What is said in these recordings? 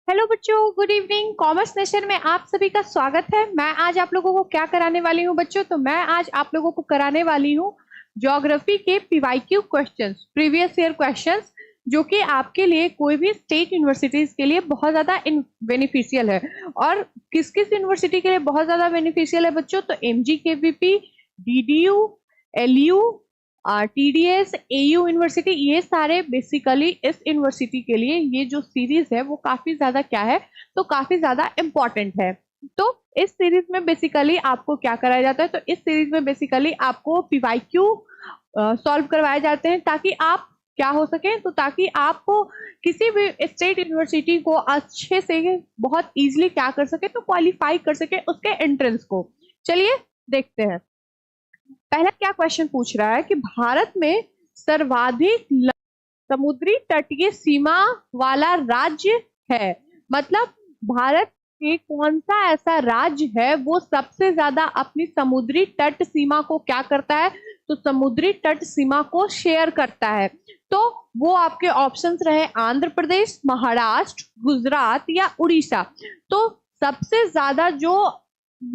Hello बच्चों, good evening. Commerce nation में आप सभी का स्वागत है। मैं आज आप लोगों को क्या कराने वाली हूँ बच्चों, तो मैं आज आप लोगों को कराने वाली हूँ ज्योग्राफी के PYQ questions, previous year questions, जो कि आपके लिए कोई भी स्टेट यूनिवर्सिटीज के लिए बहुत ज्यादा बेनिफिशियल है। और किस किस यूनिवर्सिटी के लिए बहुत ज्यादा बेनिफिशियल है बच्चों, तो MGKVP, DDU, LU, TDS, AU university, ये सारे बेसिकली इस यूनिवर्सिटी के लिए ये जो सीरीज है वो काफी ज्यादा क्या है, तो काफी ज्यादा इम्पोर्टेंट है। तो इस सीरीज में बेसिकली आपको क्या कराया जाता है, तो इस सीरीज में बेसिकली आपको पीवाईक्यू सॉल्व करवाए जाते हैं, ताकि आप क्या हो सके, तो ताकि आप किसी भी स्टेट यूनिवर्सिटी को अच्छे से बहुत इजीली क्या कर सके, तो क्वालिफाई कर सके उसके एंट्रेंस को। चलिए देखते हैं। पहला क्या क्वेश्चन पूछ रहा है कि भारत में सर्वाधिक समुद्री तटीय सीमा वाला राज्य है। मतलब भारत के कौन सा ऐसा राज्य है वो सबसे ज्यादा अपनी समुद्री तट सीमा को क्या करता है, तो समुद्री तट सीमा को शेयर करता है। तो वो आपके ऑप्शंस रहे आंध्र प्रदेश, महाराष्ट्र, गुजरात या उड़ीसा। तो सबसे ज्यादा जो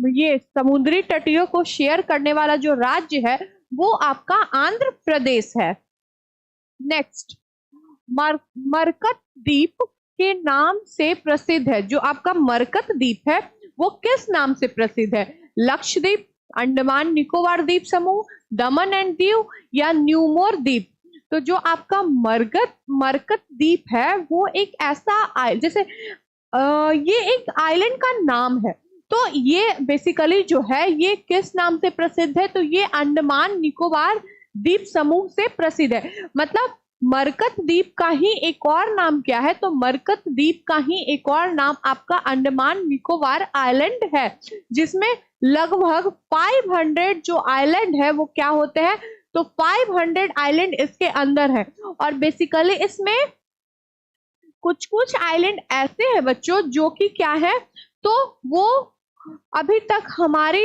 ये समुद्री तटियों को शेयर करने वाला जो राज्य है वो आपका आंध्र प्रदेश है। नेक्स्ट, मरकत द्वीप के नाम से प्रसिद्ध है। जो आपका मरकत द्वीप है वो किस नाम से प्रसिद्ध है? लक्षद्वीप, अंडमान निकोबार द्वीप समूह, दमन एंड दीव या न्यूमोर द्वीप। तो जो आपका मरकत द्वीप है वो एक ऐसा जैसे ये एक आइलैंड का नाम है। तो ये बेसिकली जो है ये किस नाम से प्रसिद्ध है, तो ये अंडमान निकोबार द्वीप समूह से प्रसिद्ध है। मतलब मरकत द्वीप का ही एक और नाम क्या है, तो मरकत द्वीप का ही एक और नाम आपका अंडमान निकोबार आइलैंड है, जिसमें लगभग 500 जो आइलैंड है वो क्या होते हैं, तो 500 आइलैंड इसके अंदर है। और बेसिकली इसमें कुछ कुछ आइलैंड ऐसे हैं बच्चों जो कि क्या है, तो वो अभी तक हमारी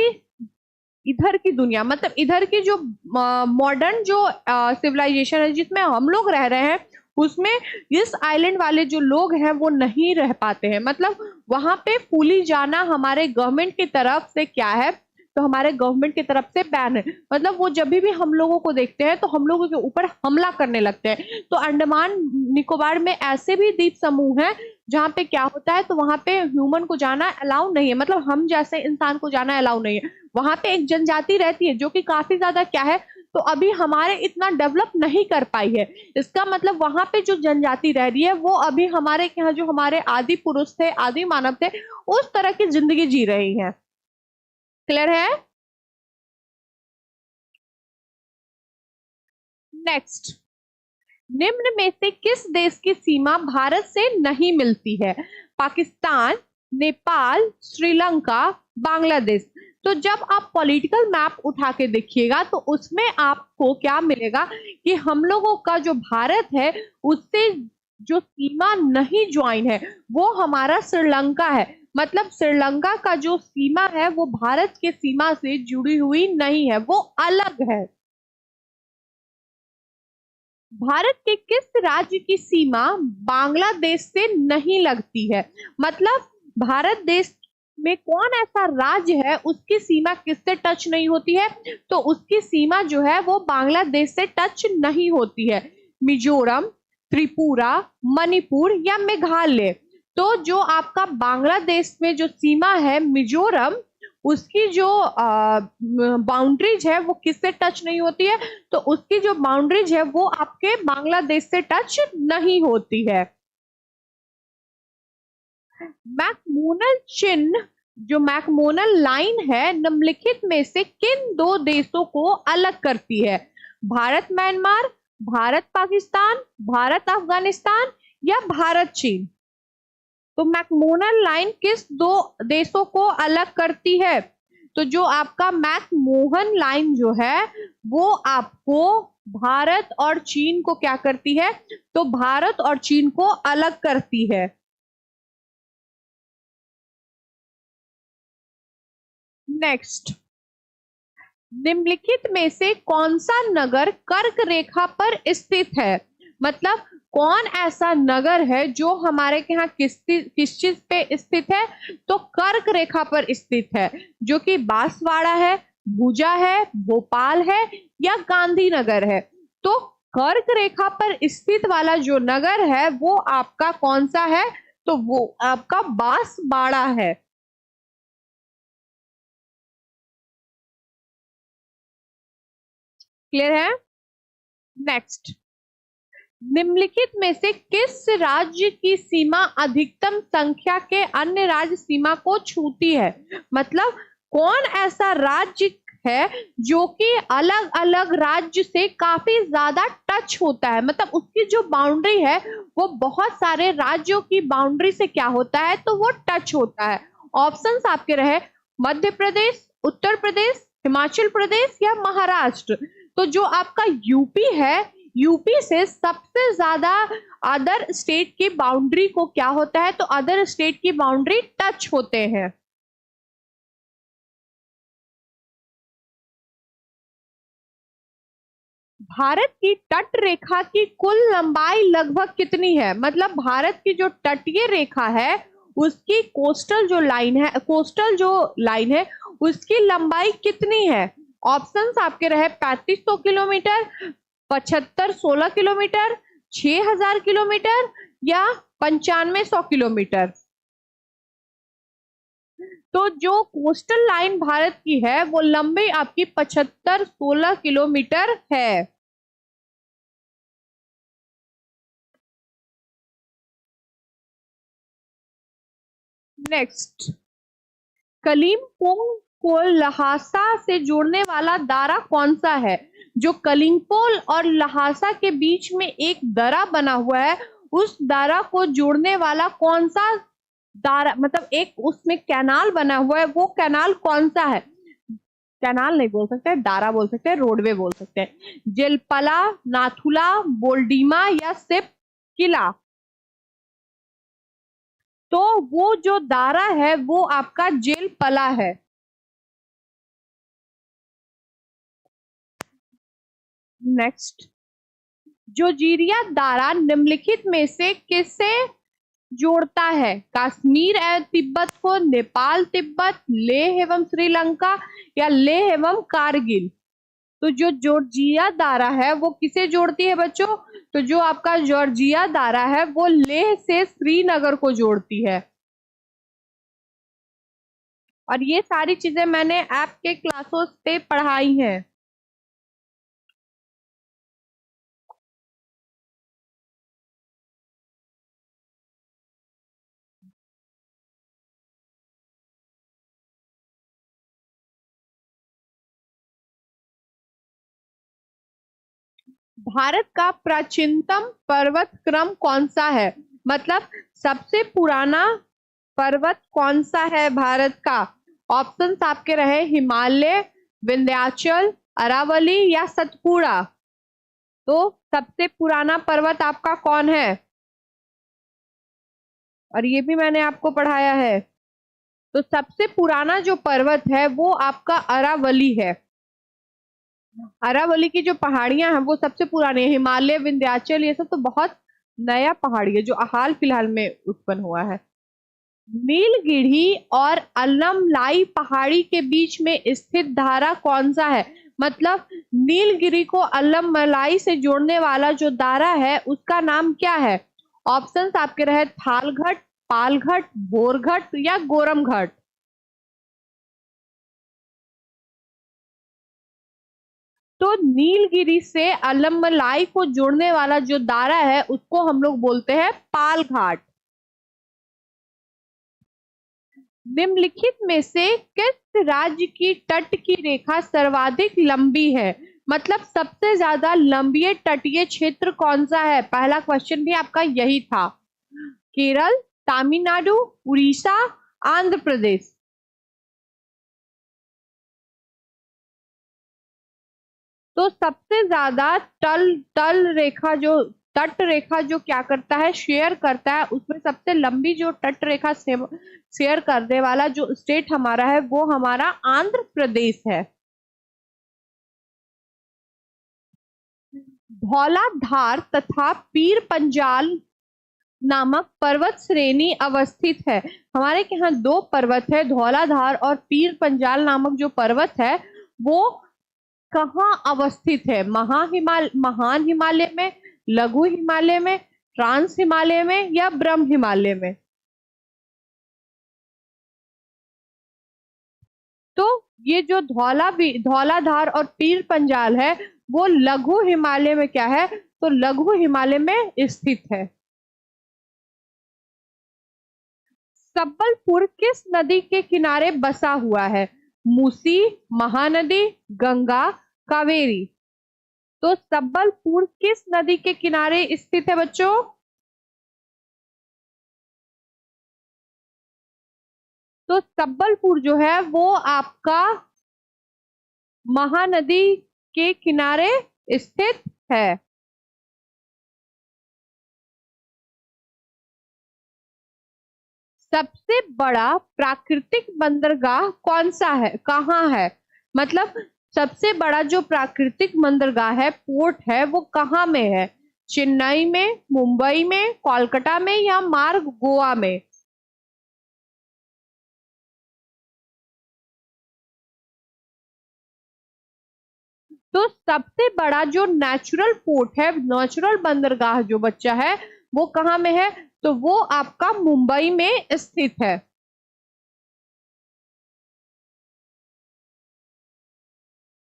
इधर की दुनिया, मतलब इधर की जो मॉडर्न जो सिविलाइजेशन है जिसमें हम लोग रह रहे हैं, उसमें इस आइलैंड वाले जो लोग हैं वो नहीं रह पाते हैं। मतलब वहां पे फूली जाना हमारे गवर्नमेंट की तरफ से क्या है, तो हमारे गवर्नमेंट की तरफ से बैन है। मतलब वो जब भी हम लोगों को देखते हैं तो हम लोगों के ऊपर हमला करने लगते हैं। तो अंडमान निकोबार में ऐसे भी द्वीप समूह हैं जहाँ पे क्या होता है, तो वहां पे ह्यूमन को जाना अलाउ नहीं है, मतलब हम जैसे इंसान को जाना अलाउ नहीं है। वहां पे एक जनजाति रहती है जो कि काफी ज्यादा क्या है, तो अभी हमारे इतना डेवलप नहीं कर पाई है। इसका मतलब वहां पे जो जनजाति रह रही है वो अभी हमारे यहाँ जो हमारे आदि पुरुष थे, आदि मानव थे, उस तरह की जिंदगी जी रही है। क्लियर है? नेक्स्ट, निम्न में से किस देश की सीमा भारत से नहीं मिलती है? पाकिस्तान, नेपाल, श्रीलंका, बांग्लादेश। तो जब आप पॉलिटिकल मैप उठा के देखिएगा तो उसमें आपको क्या मिलेगा कि हम लोगों का जो भारत है उससे जो सीमा नहीं ज्वाइन है वो हमारा श्रीलंका है। मतलब श्रीलंका का जो सीमा है वो भारत के सीमा से जुड़ी हुई नहीं है, वो अलग है। भारत के किस राज्य की सीमा बांग्लादेश से नहीं लगती है? मतलब भारत देश में कौन ऐसा राज्य है उसकी सीमा किससे टच नहीं होती है, तो उसकी सीमा जो है वो बांग्लादेश से टच नहीं होती है। मिजोरम, त्रिपुरा, मणिपुर या मेघालय। तो जो आपका बांग्लादेश में जो सीमा है मिजोरम, उसकी जो बाउंड्रीज है वो किससे टच नहीं होती है, तो उसकी जो बाउंड्रीज है वो आपके बांग्लादेश से टच नहीं होती है। मैकमोनल चिन्ह, जो मैकमोनल लाइन है, निम्नलिखित में से किन दो देशों को अलग करती है? भारत म्यांमार, भारत पाकिस्तान, भारत अफगानिस्तान या भारत चीन। तो मैकमोनल लाइन किस दो देशों को अलग करती है? तो जो आपका मैकमोहन लाइन जो है वो आपको भारत और चीन को क्या करती है, तो भारत और चीन को अलग करती है। नेक्स्ट, निम्नलिखित में से कौन सा नगर कर्क रेखा पर स्थित है? मतलब कौन ऐसा नगर है जो हमारे के यहाँ किस चीज पे स्थित है? तो कर्क रेखा पर स्थित है, जो कि बांसवाड़ा है, भुजा है, भोपाल है या गांधीनगर है। तो कर्क रेखा पर स्थित वाला जो नगर है वो आपका कौन सा है? तो वो आपका बांसवाड़ा है। क्लियर है? नेक्स्ट, निम्नलिखित में से किस राज्य की सीमा अधिकतम संख्या के अन्य राज्य सीमा को छूती है? मतलब कौन ऐसा राज्य है जो कि अलग अलग राज्य से काफी ज्यादा टच होता है, मतलब उसकी जो बाउंड्री है वो बहुत सारे राज्यों की बाउंड्री से क्या होता है? तो वो टच होता है। ऑप्शंस आपके रहे मध्य प्रदेश, उत्तर प्रदेश, हिमाचल प्रदेश या महाराष्ट्र। तो जो आपका यूपी है, यूपी से सबसे ज्यादा अदर स्टेट की बाउंड्री को क्या होता है? तो अदर स्टेट की बाउंड्री टच होते हैं। भारत की तट रेखा की कुल लंबाई लगभग कितनी है? मतलब भारत की जो तटीय रेखा है उसकी कोस्टल जो लाइन है उसकी लंबाई कितनी है? ऑप्शंस आपके रहे 3500 किलोमीटर, 7516 किलोमीटर, 6000 किलोमीटर या 9500 किलोमीटर। तो जो कोस्टल लाइन भारत की है वो लंबी आपकी 7516 किलोमीटर है। नेक्स्ट, कलिम्पोंग को लहासा से जोड़ने वाला दारा कौन सा है? जो कलिम्पोंग और लहासा के बीच में एक दरा बना हुआ है, उस दारा को जोड़ने वाला कौन सा दारा, मतलब एक उसमें कैनाल बना हुआ है, वो कैनाल कौन सा है? कैनाल नहीं बोल सकते, दारा बोल सकते हैं, रोडवे बोल सकते हैं। जेलपला, नाथुला, बोल्डीमा या सिप किला। तो वो जो दारा है वो आपका जेल पला है। नेक्स्ट, जोजीरिया दारा निम्नलिखित में से किसे जोड़ता है? कश्मीर एवं तिब्बत को, नेपाल तिब्बत, लेह एवं श्रीलंका या लेह एवं कारगिल। तो जो जॉर्जिया दारा है वो किसे जोड़ती है बच्चों? तो जो आपका जॉर्जिया दारा है वो लेह से श्रीनगर को जोड़ती है। और ये सारी चीजें मैंने आपके क्लासों पे पढ़ाई हैं। भारत का प्राचीनतम पर्वत क्रम कौन सा है? मतलब सबसे पुराना पर्वत कौन सा है भारत का? ऑप्शंस आपके रहे हिमालय, विंध्याचल, अरावली या सतपुड़ा। तो सबसे पुराना पर्वत आपका कौन है? और ये भी मैंने आपको पढ़ाया है। तो सबसे पुराना जो पर्वत है वो आपका अरावली है। अरावली की जो पहाड़ियां हैं वो सबसे पुरानी है। हिमालय, विंध्याचल ये सब तो बहुत नया पहाड़ी है जो हाल फिलहाल में उत्पन्न हुआ है। नीलगिरी और अल्लमलाई पहाड़ी के बीच में स्थित धारा कौन सा है? मतलब नीलगिरी को अल्लमलाई से जोड़ने वाला जो धारा है उसका नाम क्या है? ऑप्शंस आपके रहे थालघट, पालघट, बोरघट या गोरमघट। तो नीलगिरी से अल्लमलाई को जोड़ने वाला जो दारा है उसको हम लोग बोलते हैं पाल घाट। निम्नलिखित में से किस राज्य की तट की रेखा सर्वाधिक लंबी है? मतलब सबसे ज्यादा लंबी तटीय क्षेत्र कौन सा है? पहला क्वेश्चन भी आपका यही था। केरल, तमिलनाडु, उड़ीसा, आंध्र प्रदेश। तो सबसे ज्यादा तल तल रेखा जो तट रेखा जो क्या करता है, शेयर करता है, उसमें सबसे लंबी जो तट रेखा शेयर करने वाला जो स्टेट हमारा है वो हमारा आंध्र प्रदेश है। धौलाधार तथा पीर पंजाल नामक पर्वत श्रेणी अवस्थित है। हमारे यहाँ दो पर्वत है, धौलाधार और पीर पंजाल नामक जो पर्वत है वो कहाँ अवस्थित है? महान हिमालय में, लघु हिमालय में, ट्रांस हिमालय में या ब्रह्म हिमालय में? तो ये जो धौलाधार और पीर पंजाल है वो लघु हिमालय में क्या है? तो लघु हिमालय में स्थित है। संबलपुर किस नदी के किनारे बसा हुआ है? मूसी, महानदी, गंगा, कावेरी। तो संबलपुर किस नदी के किनारे स्थित है बच्चों? तो संबलपुर जो है वो आपका महानदी के किनारे स्थित है। सबसे बड़ा प्राकृतिक बंदरगाह कौन सा है, कहाँ है? मतलब सबसे बड़ा जो प्राकृतिक बंदरगाह है, पोर्ट है, वो कहाँ में है? चेन्नई में, मुंबई में, कोलकाता में या मार्ग गोवा में? तो सबसे बड़ा जो नेचुरल पोर्ट है, नेचुरल बंदरगाह जो बच्चा है वो कहाँ में है? तो वो आपका मुंबई में स्थित है।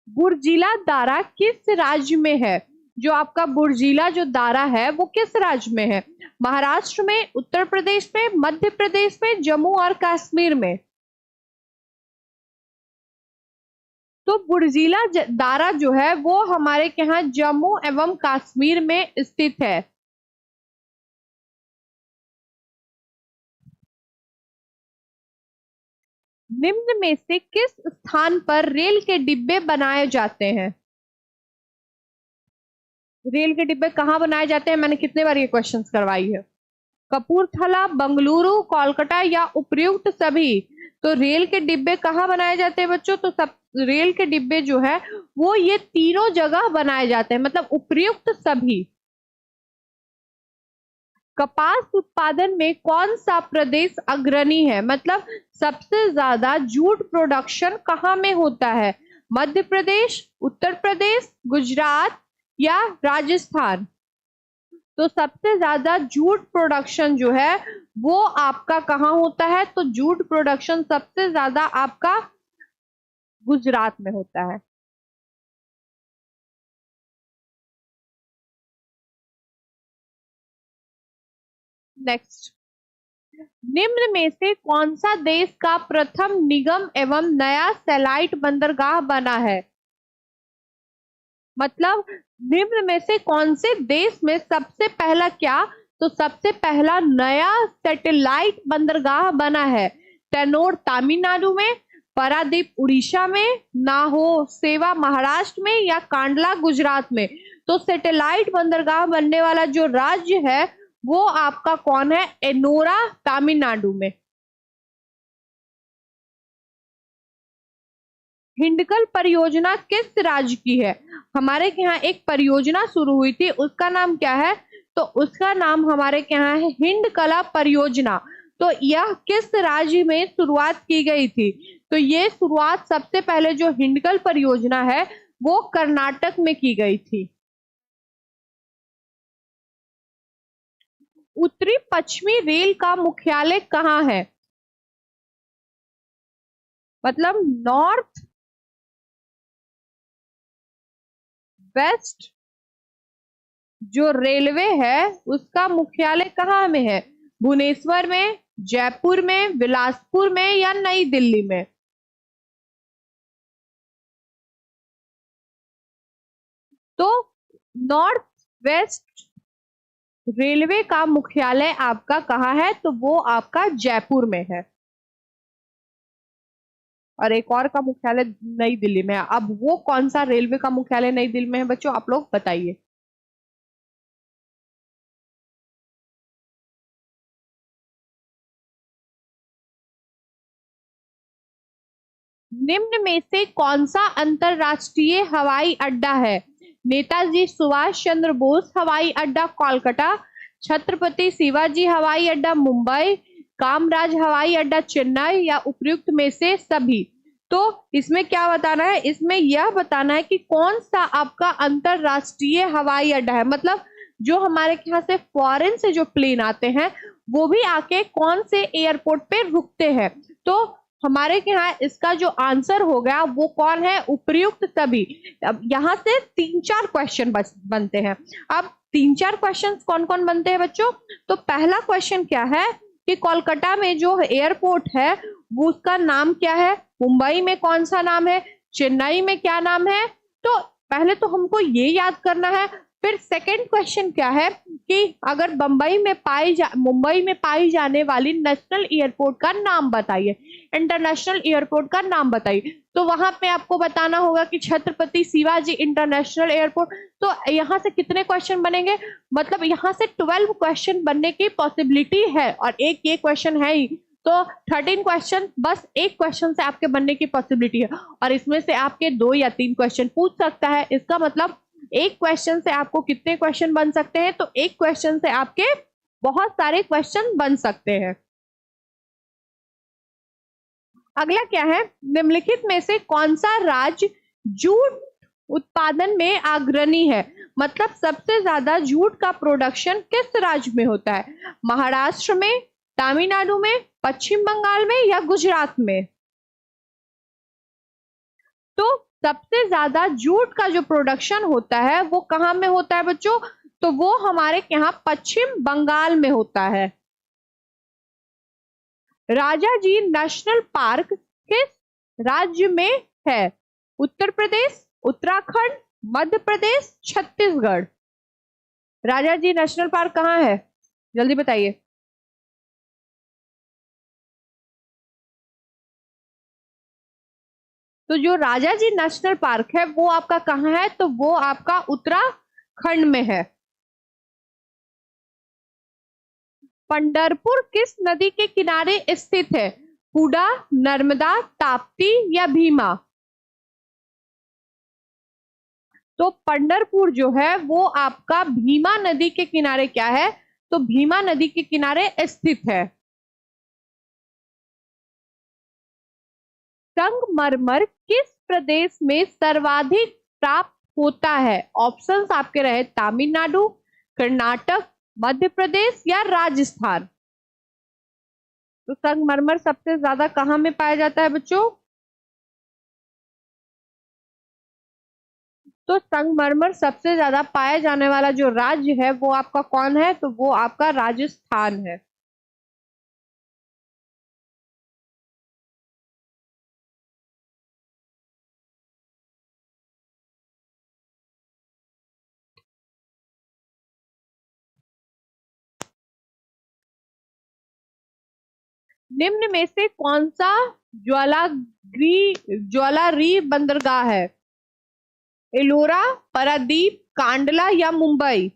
बुर्जिला दारा किस राज्य में है? जो आपका बुर्जिला जो दारा है वो किस राज्य में है? महाराष्ट्र में, उत्तर प्रदेश में, मध्य प्रदेश में, जम्मू और कश्मीर में? तो बुर्जिला दारा जो है वो हमारे यहाँ जम्मू एवं कश्मीर में स्थित है। निम्न में से किस स्थान पर रेल के डिब्बे बनाए जाते हैं? रेल के डिब्बे कहाँ बनाए जाते हैं? मैंने कितने बार ये क्वेश्चंस करवाई है। कपूरथला, बंगलुरु, कोलकाता या उपयुक्त सभी? तो रेल के डिब्बे कहाँ बनाए जाते हैं बच्चों? तो सब रेल के डिब्बे जो है वो ये तीनों जगह बनाए जाते हैं, मतलब उपयुक्त सभी। कपास उत्पादन में कौन सा प्रदेश अग्रणी है? मतलब सबसे ज्यादा जूट प्रोडक्शन कहाँ में होता है? मध्य प्रदेश, उत्तर प्रदेश, गुजरात या राजस्थान? तो सबसे ज्यादा जूट प्रोडक्शन जो है वो आपका कहाँ होता है? तो जूट प्रोडक्शन सबसे ज्यादा आपका गुजरात में होता है। नेक्स्ट, निम्न में से कौन सा देश का प्रथम निगम एवं नया सैटेलाइट बंदरगाह बना है? मतलब निम्न में से कौन से देश में सबसे पहला क्या? तो सबसे पहला नया सैटेलाइट बंदरगाह बना है। तैनोर तमिलनाडु में, पारादीप उड़ीसा में, नाहो सेवा महाराष्ट्र में या कांडला गुजरात में? तो सैटेलाइट बंदरगाह बनने वाला जो राज्य है वो आपका कौन है? एनोरा तमिलनाडु में। हिंडकल परियोजना किस राज्य की है? हमारे यहाँ एक परियोजना शुरू हुई थी, उसका नाम क्या है? तो उसका नाम हमारे यहाँ है हिंडकला परियोजना। तो यह किस राज्य में शुरुआत की गई थी? तो ये शुरुआत सबसे पहले जो हिंडकल परियोजना है वो कर्नाटक में की गई थी। उत्तरी पश्चिमी रेल का मुख्यालय कहाँ है? मतलब नॉर्थ वेस्ट जो रेलवे है उसका मुख्यालय कहाँ में है? भुवनेश्वर में, जयपुर में, बिलासपुर में या नई दिल्ली में? तो नॉर्थ वेस्ट रेलवे का मुख्यालय आपका कहाँ है? तो वो आपका जयपुर में है। और एक और का मुख्यालय नई दिल्ली में है। अब वो कौन सा रेलवे का मुख्यालय नई दिल्ली में है बच्चों, आप लोग बताइए। निम्न में से कौन सा अंतरराष्ट्रीय हवाई अड्डा है? नेताजी सुभाष चंद्र बोस हवाई अड्डा कोलकाता, छत्रपति शिवाजी हवाई अड्डा मुंबई, कामराज हवाई अड्डा चेन्नई या उपयुक्त में से सभी। तो इसमें क्या बताना है, इसमें यह बताना है कि कौन सा आपका अंतरराष्ट्रीय हवाई अड्डा है, मतलब जो हमारे यहाँ से फॉरेन से जो प्लेन आते हैं वो भी आके कौन से एयरपोर्ट पे रुकते हैं। तो हमारे यहाँ इसका जो आंसर हो गया वो कौन है, उपयुक्त सभी। अब यहाँ से 3-4 क्वेश्चन बनते हैं। अब 3-4 क्वेश्चन कौन कौन बनते हैं बच्चों? तो पहला क्वेश्चन क्या है कि कोलकाता में जो एयरपोर्ट है वो उसका नाम क्या है, मुंबई में कौन सा नाम है, चेन्नई में क्या नाम है। तो पहले तो हमको ये याद करना है। फिर सेकंड क्वेश्चन क्या है कि अगर मुंबई में पाई जाने वाली नेशनल एयरपोर्ट का नाम बताइए, इंटरनेशनल एयरपोर्ट का नाम बताइए। तो वहां पे आपको बताना होगा कि छत्रपति शिवाजी इंटरनेशनल एयरपोर्ट। तो यहाँ से कितने क्वेश्चन बनेंगे, मतलब यहाँ से 12 क्वेश्चन बनने की पॉसिबिलिटी है और एक ये क्वेश्चन है ही, तो 13 क्वेश्चन बस एक क्वेश्चन से आपके बनने की पॉसिबिलिटी है। और इसमें से आपके 2 या 3 क्वेश्चन पूछ सकता है। इसका मतलब एक क्वेश्चन से आपको कितने क्वेश्चन बन सकते हैं, तो एक क्वेश्चन से आपके बहुत सारे क्वेश्चन बन सकते हैं। अगला क्या है, निम्नलिखित में से कौन सा राज्य जूट उत्पादन में अग्रणी है, मतलब सबसे ज्यादा जूट का प्रोडक्शन किस राज्य में होता है, महाराष्ट्र में, तमिलनाडु में, पश्चिम बंगाल में या गुजरात में। तो सबसे ज्यादा जूट का जो प्रोडक्शन होता है वो कहाँ में होता है बच्चों, तो वो हमारे यहाँ पश्चिम बंगाल में होता है। राजाजी नेशनल पार्क किस राज्य में है, उत्तर प्रदेश, उत्तराखंड, मध्य प्रदेश, छत्तीसगढ़। राजाजी नेशनल पार्क कहाँ है, जल्दी बताइए। तो जो राजाजी नेशनल पार्क है वो आपका कहाँ है, तो वो आपका उत्तराखंड में है। पंढरपुर किस नदी के किनारे स्थित है, हुडा, नर्मदा, ताप्ती या भीमा। तो पंढरपुर जो है वो आपका भीमा नदी के किनारे क्या है, तो भीमा नदी के किनारे स्थित है। संगमरमर किस प्रदेश में सर्वाधिक प्राप्त होता है, ऑप्शंस आपके रहे तमिलनाडु, कर्नाटक, मध्य प्रदेश या राजस्थान। तो संगमरमर सबसे ज्यादा कहां में पाया जाता है बच्चों, तो संगमरमर सबसे ज्यादा पाया जाने वाला जो राज्य है वो आपका कौन है, तो वो आपका राजस्थान है। निम्न में से कौन सा ज्वालारी बंदरगाह है, एलोरा, पारादीप, कांडला या मुंबई।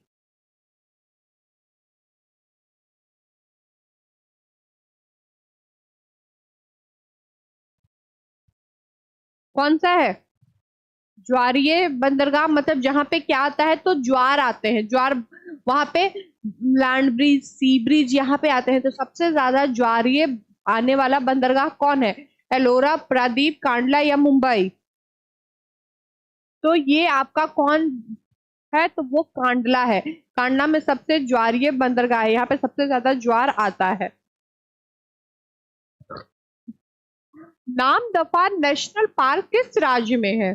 कौन सा है, ज्वारीय बंदरगाह, मतलब जहां पे क्या आता है, तो ज्वार आते हैं, ज्वार वहां पे लैंड ब्रिज, सी ब्रिज यहाँ पे आते हैं। तो सबसे ज्यादा ज्वारीय आने वाला बंदरगाह कौन है, एलोरा, प्रादीप, कांडला या मुंबई। तो ये आपका कौन है, तो वो कांडला है। कांडला में सबसे ज्वारीय बंदरगाह है, यहाँ पे सबसे ज्यादा ज्वार आता है। नामदफा नेशनल पार्क किस राज्य में है,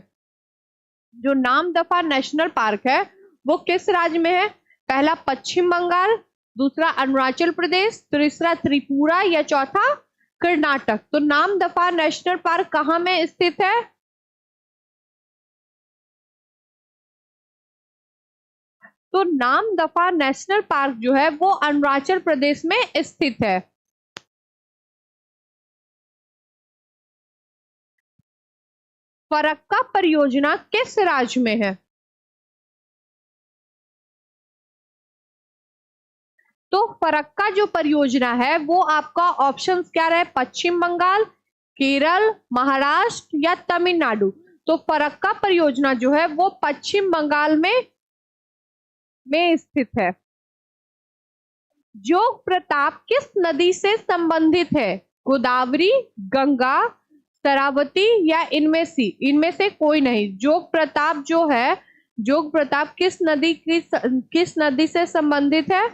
जो नामदफा नेशनल पार्क है वो किस राज्य में है, पहला पश्चिम बंगाल, दूसरा अरुणाचल प्रदेश, तीसरा त्रिपुरा या चौथा कर्नाटक। तो नामदफा नेशनल पार्क कहाँ में स्थित है, तो नामदफा नेशनल पार्क जो है वो अरुणाचल प्रदेश में स्थित है। फरक्का परियोजना किस राज्य में है, तो फरक्का जो परियोजना है वो आपका ऑप्शंस क्या रहे, पश्चिम बंगाल, केरल, महाराष्ट्र या तमिलनाडु। तो फरक्का परियोजना जो है वो पश्चिम बंगाल में स्थित है। जोग प्रताप किस नदी से संबंधित है? गोदावरी, गंगा, शरावती या इनमें से कोई नहीं। जोग प्रताप जो है, जोग प्रताप किस नदी से संबंधित है?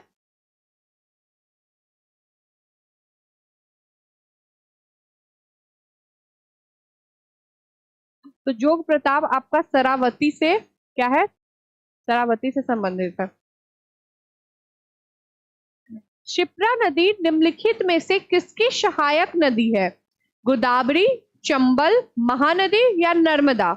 तो जोग प्रताप आपका शरावती से क्या है? शरावती से संबंधित है। क्षिप्रा नदी निम्नलिखित में से किसकी सहायक नदी है? गोदावरी, चंबल, महानदी या नर्मदा?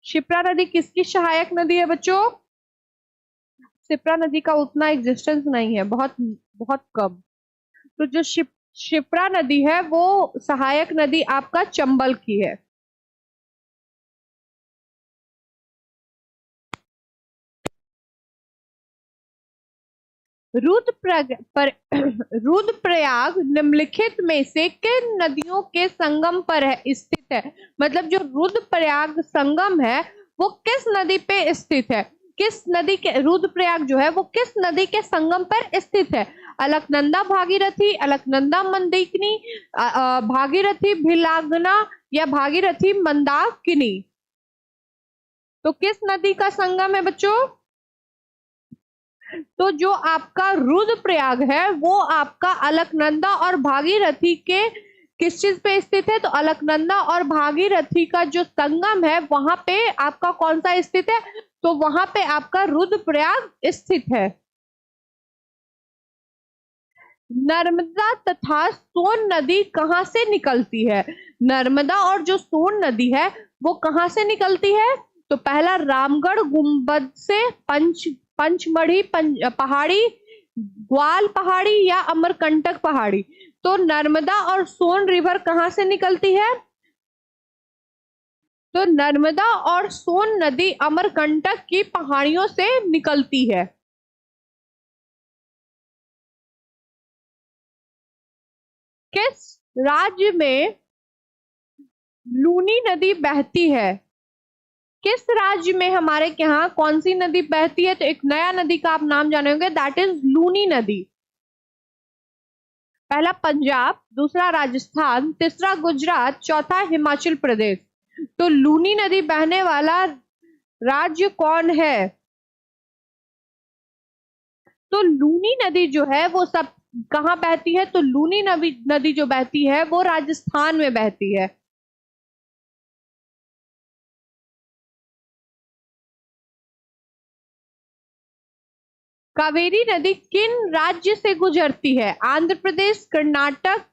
क्षिप्रा नदी किसकी सहायक नदी है बच्चों? क्षिप्रा नदी का उतना एग्जिस्टेंस नहीं है, बहुत बहुत कम। तो जो क्षिप्रा नदी है वो सहायक नदी आपका चंबल की है। रुद्रप्रयाग निम्नलिखित में से किन नदियों के संगम पर स्थित है? मतलब जो रुद्रप्रयाग संगम है वो किस नदी पे स्थित है? किस नदी के, रुद्रप्रयाग जो है वो किस नदी के संगम पर स्थित है? अलकनंदा भागीरथी, अलकनंदा मंदाकिनी, भागीरथी भिलागना या भागीरथी मंदाकिनी? तो किस नदी का संगम है बच्चों? तो जो आपका रुद्रप्रयाग है वो आपका अलकनंदा और भागीरथी के किस चीज पे स्थित है? तो अलकनंदा और भागीरथी का जो संगम है वहां पे आपका कौन सा स्थित है? तो वहां पे आपका रुद्रप्रयाग स्थित है। नर्मदा तथा सोन नदी कहां से निकलती है? नर्मदा और जो सोन नदी है वो कहां से निकलती है? तो पहला रामगढ़ गुंबद से, पंचमढ़ी पहाड़ी, ग्वाल पहाड़ी या अमरकंटक पहाड़ी? तो नर्मदा और सोन रिवर कहां से निकलती है? तो नर्मदा और सोन नदी अमरकंटक की पहाड़ियों से निकलती है। किस राज्य में लूनी नदी बहती है? किस राज्य में हमारे यहाँ कौन सी नदी बहती है? तो एक नया नदी का आप नाम जाने होंगे, दैट इज लूनी नदी। पहला पंजाब, दूसरा राजस्थान, तीसरा गुजरात, चौथा हिमाचल प्रदेश। तो लूनी नदी बहने वाला राज्य कौन है? तो लूनी नदी जो है वो सब कहाँ बहती है? तो लूनी नदी जो बहती है वो राजस्थान में बहती है। कावेरी नदी किन राज्य से गुजरती है? आंध्र प्रदेश, कर्नाटक,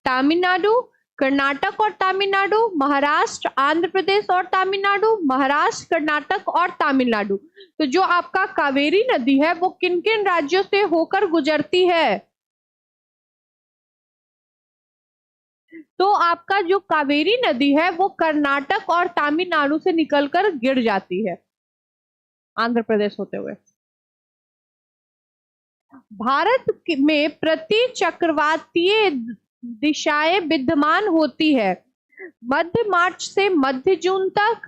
तमिलनाडु, कर्नाटक और तमिलनाडु, महाराष्ट्र, आंध्र प्रदेश और तमिलनाडु, महाराष्ट्र, कर्नाटक और तमिलनाडु। तो जो आपका कावेरी नदी है वो किन किन राज्यों से होकर गुजरती है? तो आपका जो कावेरी नदी है वो कर्नाटक और तमिलनाडु से निकलकर गिर जाती है आंध्र प्रदेश होते हुए। भारत में प्रति चक्रवातीय दिशाएं विद्यमान होती है। मध्य मार्च से मध्य जून तक,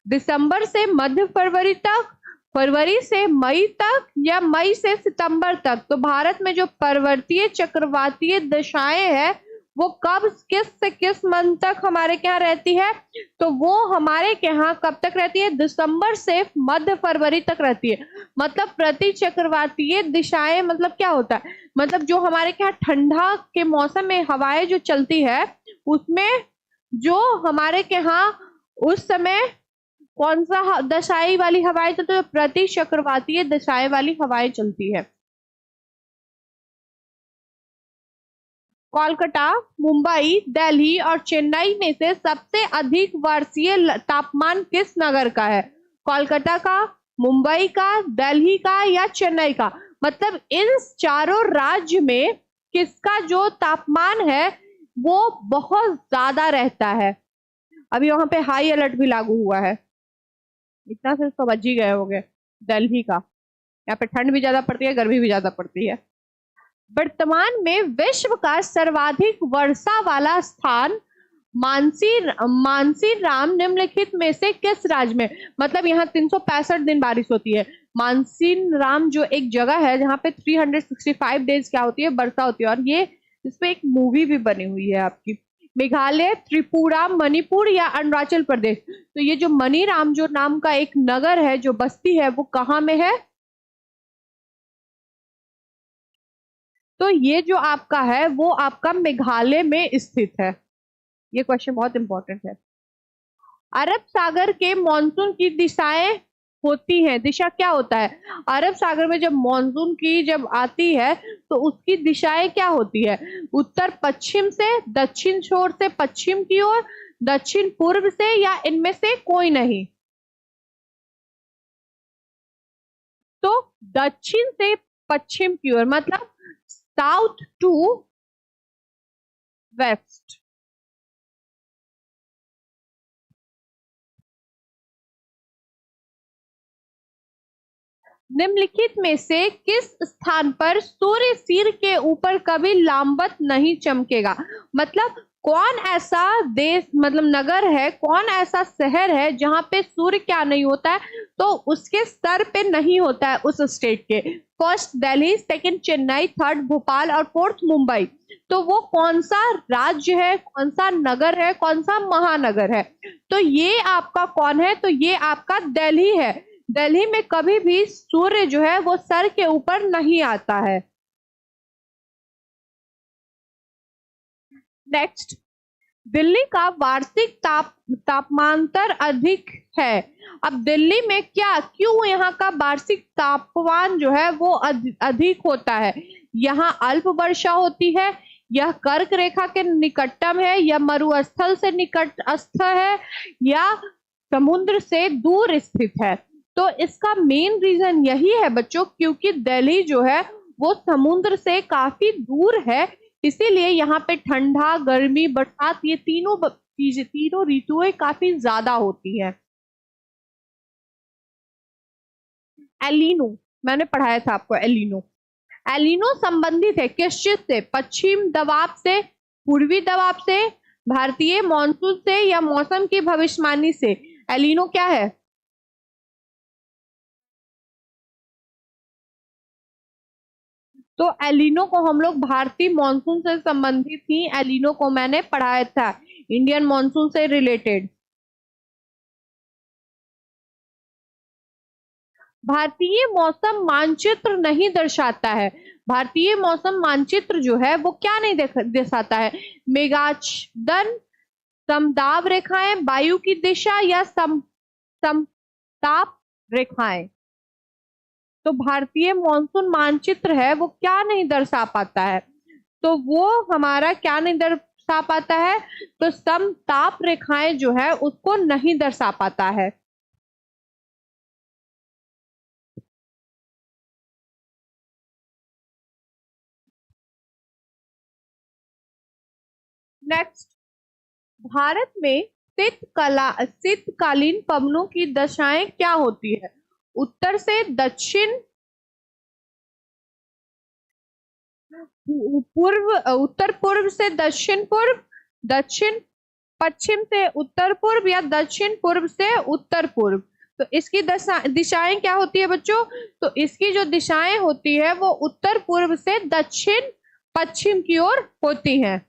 दिसंबर से मध्य फरवरी तक, फरवरी से मई तक या मई से सितंबर तक। तो भारत में जो पर्वतीय चक्रवातीय दिशाएं हैं वो कब किस से किस मंथ तक हमारे यहाँ रहती है? तो वो हमारे यहाँ कब तक रहती है? दिसंबर से मध्य फरवरी तक रहती है। मतलब प्रति चक्रवातीय दिशाएं मतलब क्या होता है? मतलब जो हमारे यहाँ ठंडा के मौसम में हवाएं जो चलती है उसमें जो हमारे यहाँ उस समय कौन सा दशाई वाली हवाएं चलती है? तो प्रति चक्रवातीय दशाएं वाली हवाएं चलती है। कोलकाता, मुंबई, दिल्ली और चेन्नई में से सबसे अधिक वर्षीय तापमान किस नगर का है? कोलकाता का, मुंबई का, दिल्ली का या चेन्नई का? मतलब इन चारों राज्य में किसका जो तापमान है वो बहुत ज्यादा रहता है। अभी वहां पे हाई अलर्ट भी लागू हुआ है, इतना से समझ ही गए होंगे। दिल्ली का, यहाँ पे ठंड भी ज्यादा पड़ती है, गर्मी भी ज्यादा पड़ती है। वर्तमान में विश्व का सर्वाधिक वर्षा वाला स्थान मानसी मानसी राम निम्नलिखित में से किस राज्य में, मतलब यहाँ 365 दिन बारिश होती है। मानसी राम जो एक जगह है जहाँ पे 365 डेज क्या होती है, वर्षा होती है, और ये इस पे एक मूवी भी बनी हुई है आपकी। मेघालय, त्रिपुरा, मणिपुर या अरुणाचल प्रदेश। तो ये जो मणिराम जो नाम का एक नगर है, जो बस्ती है, वो कहाँ में है? तो ये जो आपका है वो आपका मेघालय में स्थित है। ये क्वेश्चन बहुत इंपॉर्टेंट है। अरब सागर के मॉनसून की दिशाएं होती हैं, दिशा क्या होता है? अरब सागर में जब मॉनसून की जब आती है तो उसकी दिशाएं क्या होती है? उत्तर पश्चिम से, दक्षिण छोर से पश्चिम की ओर, दक्षिण पूर्व से, या इनमें से कोई नहीं? तो दक्षिण से पश्चिम की ओर, मतलब साउथ टू वेस्ट। निम्नलिखित में से किस स्थान पर सूर्य सिर के ऊपर कभी लामबत नहीं चमकेगा? मतलब कौन ऐसा देश, मतलब नगर है, कौन ऐसा शहर है जहां पे सूर्य क्या नहीं होता है, तो उसके सर पे नहीं होता है उस स्टेट के? First Delhi, second Chennai, third Bhopal और फोर्थ मुंबई। तो वो कौन सा राज्य है, कौन सा नगर है, कौन सा महानगर है? तो ये आपका कौन है? तो ये आपका दिल्ली है। दिल्ली में कभी भी सूर्य जो है वो सर के ऊपर नहीं आता है। नेक्स्ट, दिल्ली का वार्षिक तापमांतर अधिक है। अब दिल्ली में क्या, क्यों यहाँ का वार्षिक तापमान जो है वो अधिक होता है? यहाँ अल्प वर्षा होती है, यह कर्क रेखा के निकटतम है, या मरुस्थल से निकटस्थ है, या समुद्र से दूर स्थित है? तो इसका मेन रीजन यही है बच्चों, क्योंकि दिल्ली जो है वो समुद्र से काफी दूर है, इसीलिए यहाँ पे ठंडा, गर्मी, बरसात, ये तीनों चीजें, तीनों ऋतुएं काफी ज्यादा होती है। एलिनो, मैंने पढ़ाया था आपको एलिनो। एलिनो संबंधित है किस चीज से? पश्चिम दबाव से, पूर्वी दबाव से, भारतीय मॉनसून से, या मौसम की भविष्यवाणी से? एलिनो क्या है? तो एलिनो को हम लोग भारतीय मॉनसून से संबंधित ही एलिनो को मैंने पढ़ाया था, इंडियन मॉनसून से रिलेटेड। भारतीय मौसम मानचित्र नहीं दर्शाता है। भारतीय मौसम मानचित्र जो है वो क्या नहीं दर्शाता है? मेघाच्छादन, समदाब रेखाएं, वायु की दिशा, या समताप रेखाएं? तो भारतीय मॉनसून मानचित्र है वो क्या नहीं दर्शा पाता है? तो वो हमारा क्या नहीं दर्शा पाता है? तो समताप रेखाएं जो है उसको नहीं दर्शा पाता है। नेक्स्ट, भारत में शीतकालीन पवनों की दशाएं क्या होती है? उत्तर से दक्षिण पूर्व, उत्तर पूर्व से दक्षिण पूर्व, दक्षिण पश्चिम से उत्तर पूर्व, या दक्षिण पूर्व से उत्तर पूर्व? तो इसकी दिशाएं क्या होती है बच्चों? तो इसकी जो दिशाएं होती है वो उत्तर पूर्व से दक्षिण पश्चिम की ओर होती हैं।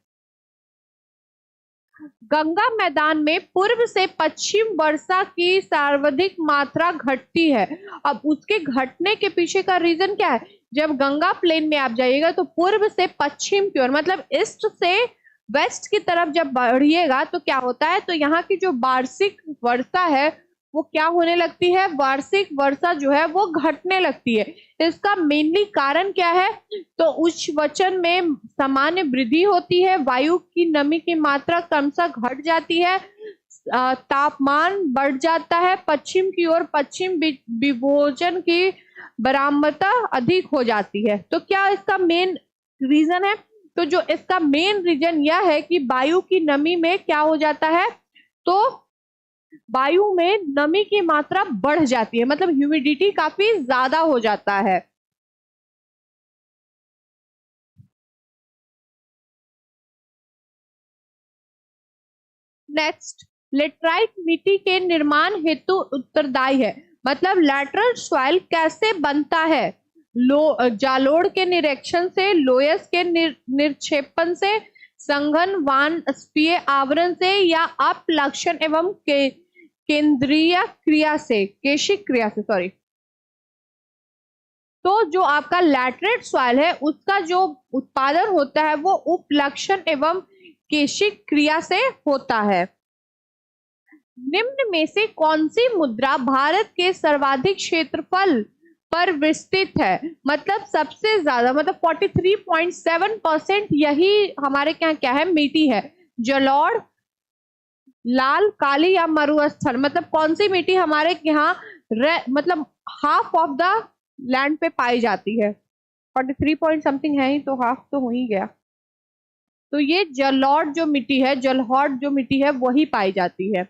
गंगा मैदान में पूर्व से पश्चिम वर्षा की सर्वाधिक मात्रा घटती है। अब उसके घटने के पीछे का रीजन क्या है? जब गंगा प्लेन में आप जाइएगा तो पूर्व से पश्चिम की ओर, मतलब ईस्ट से वेस्ट की तरफ जब बढ़िएगा तो क्या होता है? तो यहाँ की जो वार्षिक वर्षा है वो क्या होने लगती है? वार्षिक वर्षा जो है वो घटने लगती है। इसका मेनली कारण क्या है? तो उच्च वचन में सामान्य वृद्धि होती है, वायु की नमी की मात्रा क्रमशः घट जाती है, तापमान बढ़ जाता है, पश्चिम की ओर पश्चिम विभोजन की बरामदता अधिक हो जाती है। तो क्या इसका मेन रीजन है? तो जो इसका मेन रीजन यह है कि वायु की नमी में क्या हो जाता है? तो वायु में नमी की मात्रा बढ़ जाती है, मतलब ह्यूमिडिटी काफी ज्यादा हो जाता है। नेक्स्ट, लेटराइट मिट्टी के निर्माण हेतु उत्तरदायी है। मतलब लैटरल सॉइल कैसे बनता है? जालोड़ के निरीक्षण से, लोयस के निक्षेपण से, संघन वानस्पीय आवरण से, या अपलक्षण एवं केंद्रीय क्रिया से, केशिक क्रिया से, सॉरी। तो जो आपका लैटरेट सॉइल है उसका जो उत्पादन होता है वो उपलक्षण एवं केशिक क्रिया से होता है। निम्न में से कौन सी मुद्रा भारत के सर्वाधिक क्षेत्रफल पर विस्तृत है? मतलब सबसे ज्यादा, मतलब 43.7% यही हमारे क्या है, मिट्टी है। जलोढ़, लाल, काली या मरुस्थल, मतलब कौन सी मिट्टी हमारे यहाँ मतलब हाफ ऑफ द लैंड पे पाई जाती है? 43 पॉइंट समथिंग है ही, तो हाफ तो हो ही गया। तो ये जलोढ़ जो मिट्टी है, जलोढ़ जो मिट्टी है वही पाई जाती है।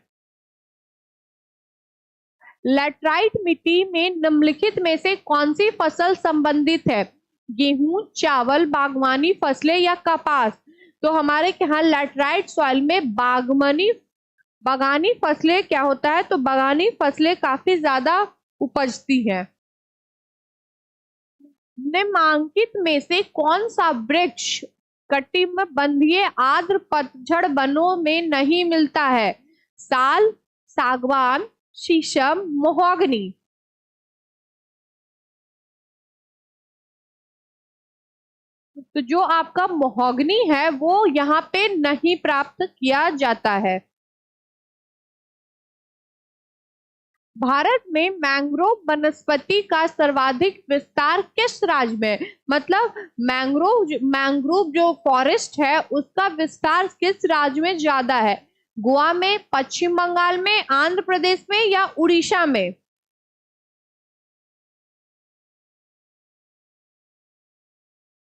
लैटराइट मिट्टी में निम्नलिखित में से कौन सी फसल संबंधित है? गेहूं, चावल, बागवानी फसलें या कपास? तो हमारे यहाँ लैटराइट सॉइल में बागानी फसलें क्या होता है? तो बागानी फसलें काफी ज्यादा उपजती है। निम्नांकित में से कौन सा वृक्ष कटिबंधीय आर्द्र पतझड़ वनों में नहीं मिलता है? साल, सागवान, शीशम, महोगनी? तो जो आपका महोगनी है वो यहाँ पे नहीं प्राप्त किया जाता है। भारत में मैंग्रोव वनस्पति का सर्वाधिक विस्तार किस राज्य में? मतलब मैंग्रोव जो फॉरेस्ट है उसका विस्तार किस राज्य में ज्यादा है? गोवा में, पश्चिम बंगाल में, आंध्र प्रदेश में या उड़ीसा में?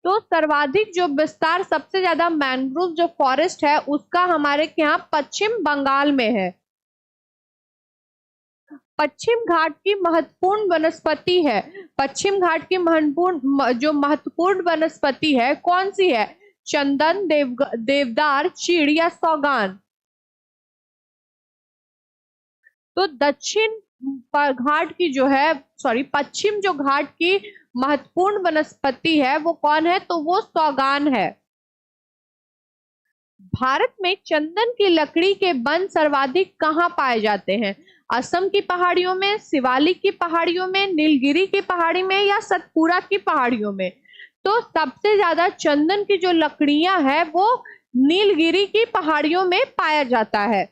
तो सर्वाधिक जो विस्तार, सबसे ज्यादा मैंग्रोव जो फॉरेस्ट है उसका हमारे यहाँ पश्चिम बंगाल में है। पश्चिम घाट की महत्वपूर्ण वनस्पति है। पश्चिम घाट की महत्वपूर्ण वनस्पति है कौन सी है? चंदन, देवदार, चीड़ या सौगान? तो दक्षिण घाट की जो है, सॉरी, पश्चिम जो घाट की महत्वपूर्ण वनस्पति है वो कौन है? तो वो सौगान है। भारत में चंदन की लकड़ी के वन सर्वाधिक कहाँ पाए जाते हैं? असम की पहाड़ियों में, शिवालिक की पहाड़ियों में, नीलगिरी की पहाड़ी में या सतपुड़ा की पहाड़ियों में? तो सबसे ज्यादा चंदन की जो लकड़ियां है वो नीलगिरी की पहाड़ियों में पाया जाता है।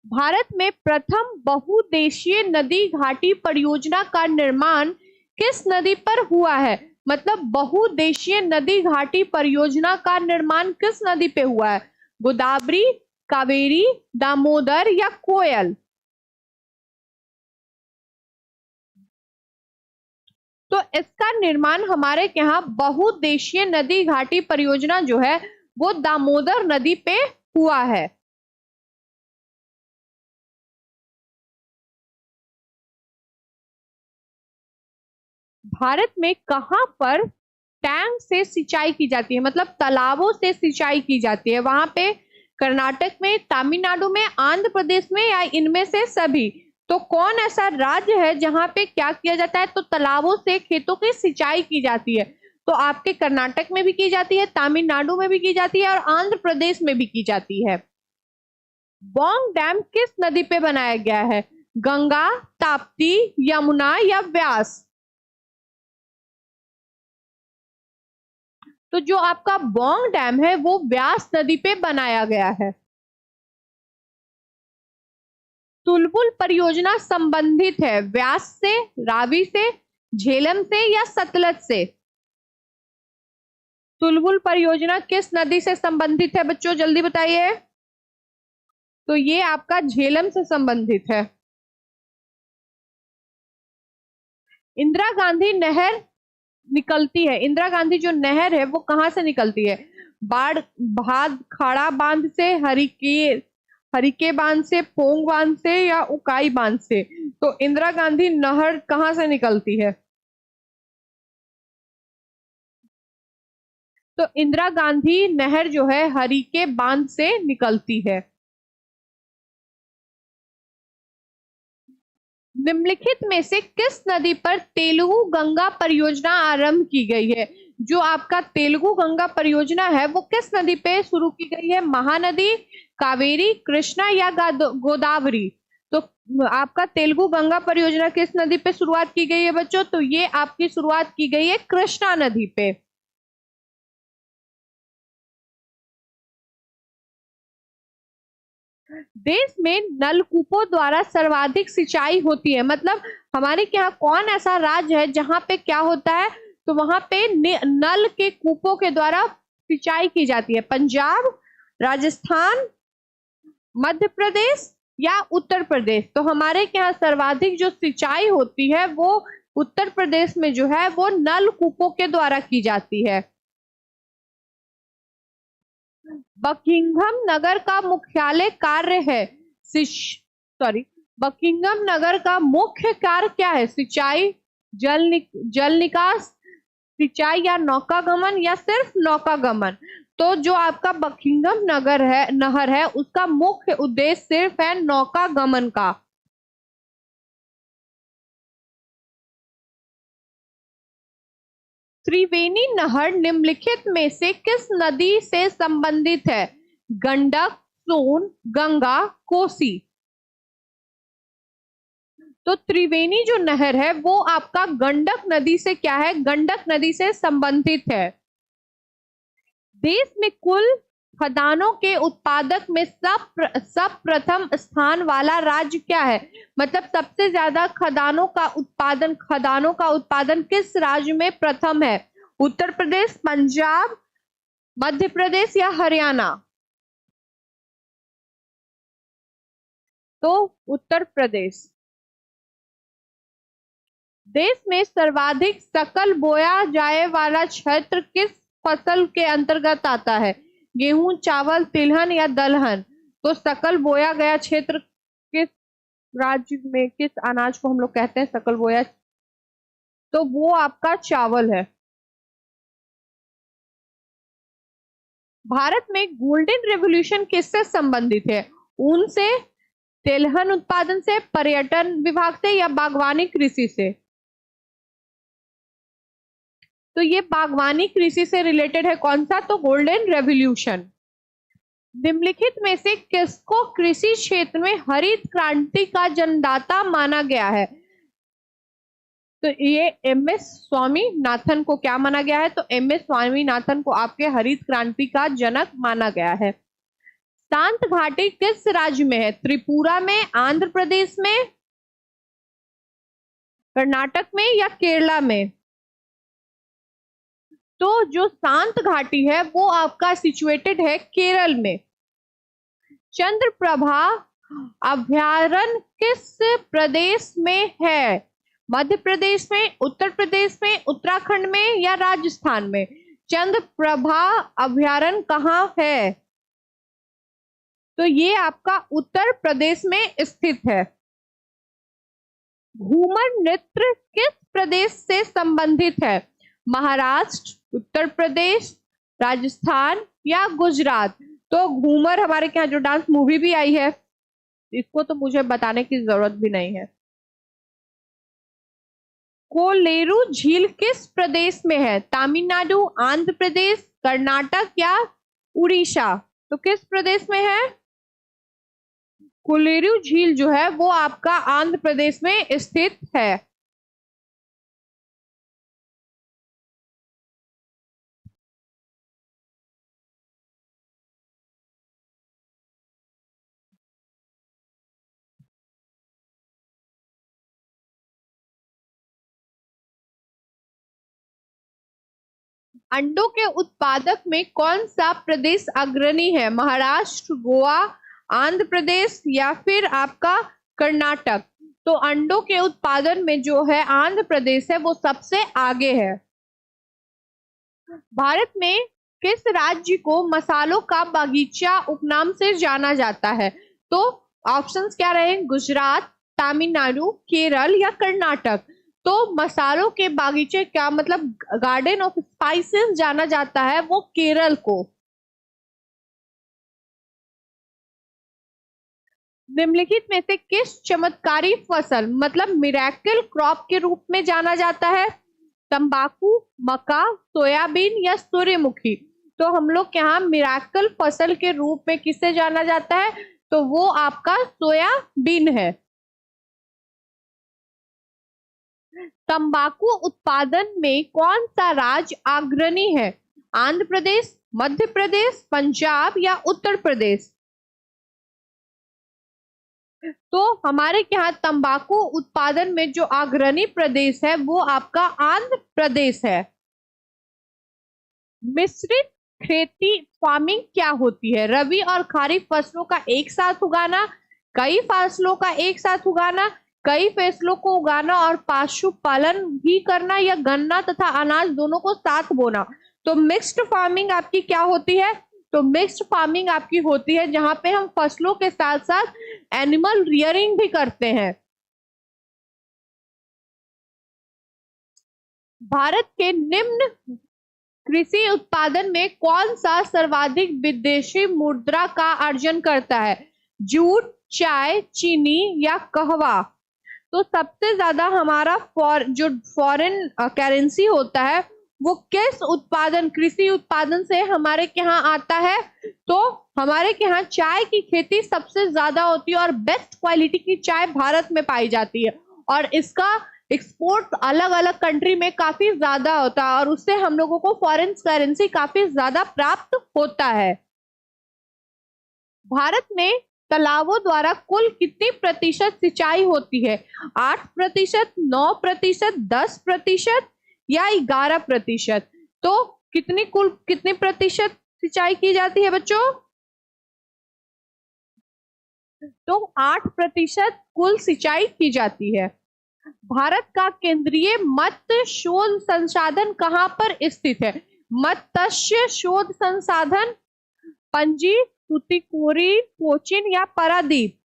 भारत में प्रथम बहुउद्देशीय नदी घाटी परियोजना का निर्माण किस नदी पर हुआ है? मतलब बहुउद्देशीय नदी घाटी परियोजना का निर्माण किस नदी पे हुआ है? गोदावरी, कावेरी, दामोदर या कोयल? तो इसका निर्माण हमारे यहाँ बहुउद्देशीय नदी घाटी परियोजना जो है वो दामोदर नदी पे हुआ है। भारत में कहां पर टैंक से सिंचाई की जाती है? मतलब तालाबों से सिंचाई की जाती है? वहां पे कर्नाटक में, तमिलनाडु में, आंध्र प्रदेश में या इनमें से सभी? तो कौन ऐसा राज्य है जहां पे क्या किया जाता है? तो तालाबों से खेतों की सिंचाई की जाती है। तो आपके कर्नाटक में भी की जाती है, तमिलनाडु में भी की जाती है और आंध्र प्रदेश में भी की जाती है। बोंग डैम किस नदी पे बनाया गया है? गंगा, ताप्ती, यमुना या व्यास? तो जो आपका बोंग डैम है वो व्यास नदी पे बनाया गया है। तुलबुल परियोजना संबंधित है व्यास से, रावी से, झेलम से या सतलज से? तुलबुल परियोजना किस नदी से संबंधित है बच्चों, जल्दी बताइए। तो ये आपका झेलम से संबंधित है। इंदिरा गांधी नहर निकलती है, इंदिरा गांधी जो नहर है वो कहां से निकलती है? खाड़ा बांध से, हरिके बांध से, पोंग बांध से या उकाई बांध से? तो इंदिरा गांधी नहर कहां से निकलती है? तो इंदिरा गांधी नहर जो है हरिके बांध से निकलती है। निम्नलिखित में से किस नदी पर तेलुगु गंगा परियोजना आरंभ की गई है? जो आपका तेलुगु गंगा परियोजना है वो किस नदी पे शुरू की गई है? महानदी, कावेरी, कृष्णा या गोदावरी? तो आपका तेलुगु गंगा परियोजना किस नदी पे शुरुआत की गई है बच्चों? तो ये आपकी शुरुआत की गई है कृष्णा नदी पे। देश में नलकूपों द्वारा सर्वाधिक सिंचाई होती है, मतलब हमारे यहाँ कौन ऐसा राज्य है जहां पे क्या होता है? तो वहां पे नल के कूपों के द्वारा सिंचाई की जाती है। पंजाब, राजस्थान, मध्य प्रदेश या उत्तर प्रदेश? तो हमारे यहाँ सर्वाधिक जो सिंचाई होती है वो उत्तर प्रदेश में जो है वो नल कूपों के द्वारा की जाती है। बकिंघम नगर का मुख्यालय कार्य है बकिंघम नगर का मुख्य कार्य क्या है? सिंचाई, जल निकास, सिंचाई या नौकागमन या सिर्फ नौकागमन? तो जो आपका बकिंघम नहर है उसका मुख्य उद्देश्य सिर्फ है नौकागमन का। त्रिवेणी नहर निम्नलिखित में से किस नदी से संबंधित है? गंडक, सोन, गंगा, कोसी? तो त्रिवेणी जो नहर है वो आपका गंडक नदी से क्या है? गंडक नदी से संबंधित है। देश में कुल खदानों के उत्पादक में सब प्रथम स्थान वाला राज्य क्या है? मतलब सबसे ज्यादा खदानों का उत्पादन किस राज्य में प्रथम है? उत्तर प्रदेश, पंजाब, मध्य प्रदेश या हरियाणा? तो उत्तर प्रदेश। देश में सर्वाधिक सकल बोया जाए वाला क्षेत्र किस फसल के अंतर्गत आता है? गेहूं, चावल, तिलहन या दलहन? तो सकल बोया गया क्षेत्र किस राज्य में, किस अनाज को हम लोग कहते हैं सकल बोया? तो वो आपका चावल है। भारत में गोल्डन रेवोल्यूशन किससे संबंधित है? ऊन से, तिलहन उत्पादन से, पर्यटन विभाग से या बागवानी कृषि से? तो ये बागवानी कृषि से रिलेटेड है। कौन सा? तो गोल्डन रेवोल्यूशन। निम्नलिखित में से किसको कृषि क्षेत्र में हरित क्रांति का जन्मदाता माना गया है? तो ये एमएस स्वामीनाथन को क्या माना गया है? तो एमएस स्वामीनाथन को आपके हरित क्रांति का जनक माना गया है। शांत घाटी किस राज्य में है? त्रिपुरा में, आंध्र प्रदेश में, कर्नाटक में या केरला में? तो जो शांत घाटी है वो आपका सिचुएटेड है केरल में। चंद्रप्रभा अभयारण्य किस प्रदेश में है? मध्य प्रदेश में, उत्तर प्रदेश में, उत्तराखंड में या राजस्थान में? चंद्रप्रभा अभयारण्य कहाँ है? तो ये आपका उत्तर प्रदेश में स्थित है। घूमर नृत्य किस प्रदेश से संबंधित है? महाराष्ट्र, उत्तर प्रदेश, राजस्थान या गुजरात? तो घूमर हमारे यहाँ जो डांस मूवी भी आई है, इसको तो मुझे बताने की जरूरत भी नहीं है। कोलेरू झील किस प्रदेश में है? तमिलनाडु, आंध्र प्रदेश, कर्नाटक या उड़ीसा? तो किस प्रदेश में है? कोलेरू झील जो है वो आपका आंध्र प्रदेश में स्थित है। अंडों के उत्पादक में कौन सा प्रदेश अग्रणी है? महाराष्ट्र, गोवा, आंध्र प्रदेश या फिर आपका कर्नाटक? तो अंडों के उत्पादन में जो है आंध्र प्रदेश है वो सबसे आगे है। भारत में किस राज्य को मसालों का बागीचा उपनाम से जाना जाता है? तो ऑप्शंस क्या रहे? गुजरात, तमिलनाडु, केरल या कर्नाटक? तो तो मसालों के बागीचे क्या मतलब गार्डन ऑफ स्पाइसेस जाना जाता है वो केरल को। निम्नलिखित में से किस चमत्कारी फसल मतलब मिरेकल क्रॉप के रूप में जाना जाता है? तंबाकू, मक्का, सोयाबीन या सूर्यमुखी। तो हम लोग यहाँ मिरेकल फसल के रूप में किसे जाना जाता है? तो वो आपका सोयाबीन है। तंबाकू उत्पादन में कौन सा राज्य अग्रणी है? आंध्र प्रदेश, मध्य प्रदेश, पंजाब या उत्तर प्रदेश। तो हमारे यहाँ तंबाकू उत्पादन में जो अग्रणी प्रदेश है वो आपका आंध्र प्रदेश है। मिश्रित खेती फार्मिंग क्या होती है? रबी और खरीफ फसलों का एक साथ उगाना, कई फसलों का एक साथ उगाना, कई फसलों को उगाना और पशुपालन भी करना, या गन्ना तथा अनाज दोनों को साथ बोना। तो मिक्स्ड फार्मिंग आपकी क्या होती है? तो मिक्स्ड फार्मिंग आपकी होती है जहां पे हम फसलों के साथ साथ एनिमल रियरिंग भी करते हैं। भारत के निम्न कृषि उत्पादन में कौन सा सर्वाधिक विदेशी मुद्रा का अर्जन करता है? जूट, चाय, चीनी या कहवा। तो सबसे ज्यादा हमारा जो फॉरेन करेंसी होता है वो किस उत्पादन कृषि उत्पादन से हमारे यहाँ आता है? तो हमारे यहाँ चाय की खेती सबसे ज्यादा होती है और बेस्ट क्वालिटी की चाय भारत में पाई जाती है और इसका एक्सपोर्ट अलग अलग कंट्री में काफी ज्यादा होता है और उससे हम लोगों को फॉरेन करेंसी काफी ज्यादा प्राप्त होता है। भारत में तालाबों द्वारा कुल कितनी प्रतिशत सिंचाई होती है? 8%, 9%, 10% या 11%। तो कितनी प्रतिशत सिंचाई की जाती है बच्चों? तो 8% कुल सिंचाई की जाती है। भारत का केंद्रीय मत्स्य शोध संसाधन कहां पर स्थित है? मत्स्य शोध संसाधन पणजी, तूतीकोरिन, कोचीन या पारादीप।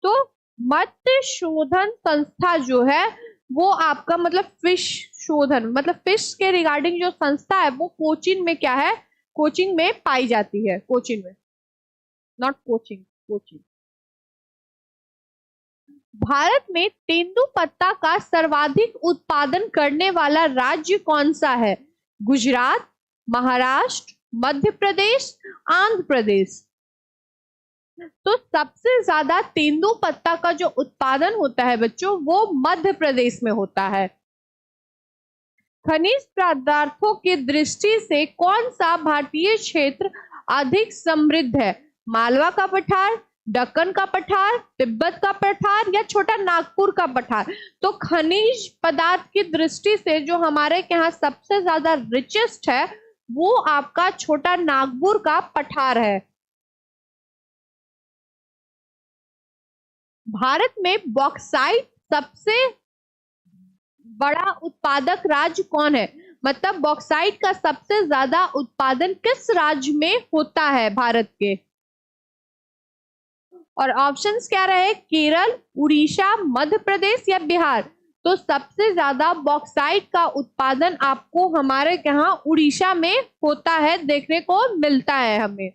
तो मत्स्य शोधन संस्था जो है वो आपका मतलब फिश शोधन मतलब फिश के रिगार्डिंग जो संस्था है वो कोचीन में क्या है? कोचीन में पाई जाती है। कोचीन में, नॉट कोचिंग, कोचीन। भारत में तेंदुपत्ता का सर्वाधिक उत्पादन करने वाला राज्य कौन सा है? गुजरात, महाराष्ट्र, मध्य प्रदेश, आंध्र प्रदेश। तो सबसे ज्यादा तेंदुपत्ता का जो उत्पादन होता है बच्चों वो मध्य प्रदेश में होता है। खनिज पदार्थों की दृष्टि से कौन सा भारतीय क्षेत्र अधिक समृद्ध है? मालवा का पठार, दक्कन का पठार, तिब्बत का पठार या छोटा नागपुर का पठार। तो खनिज पदार्थ की दृष्टि से जो हमारे यहाँ सबसे ज्यादा रिचेस्ट है वो आपका छोटा नागपुर का पठार है। भारत में बॉक्साइट सबसे बड़ा उत्पादक राज्य कौन है? मतलब बॉक्साइट का सबसे ज्यादा उत्पादन किस राज्य में होता है भारत के? और ऑप्शंस क्या रहे? केरल, उड़ीसा, मध्य प्रदेश या बिहार। तो सबसे ज्यादा बॉक्साइट का उत्पादन आपको हमारे यहाँ उड़ीसा में होता है, देखने को मिलता है हमें।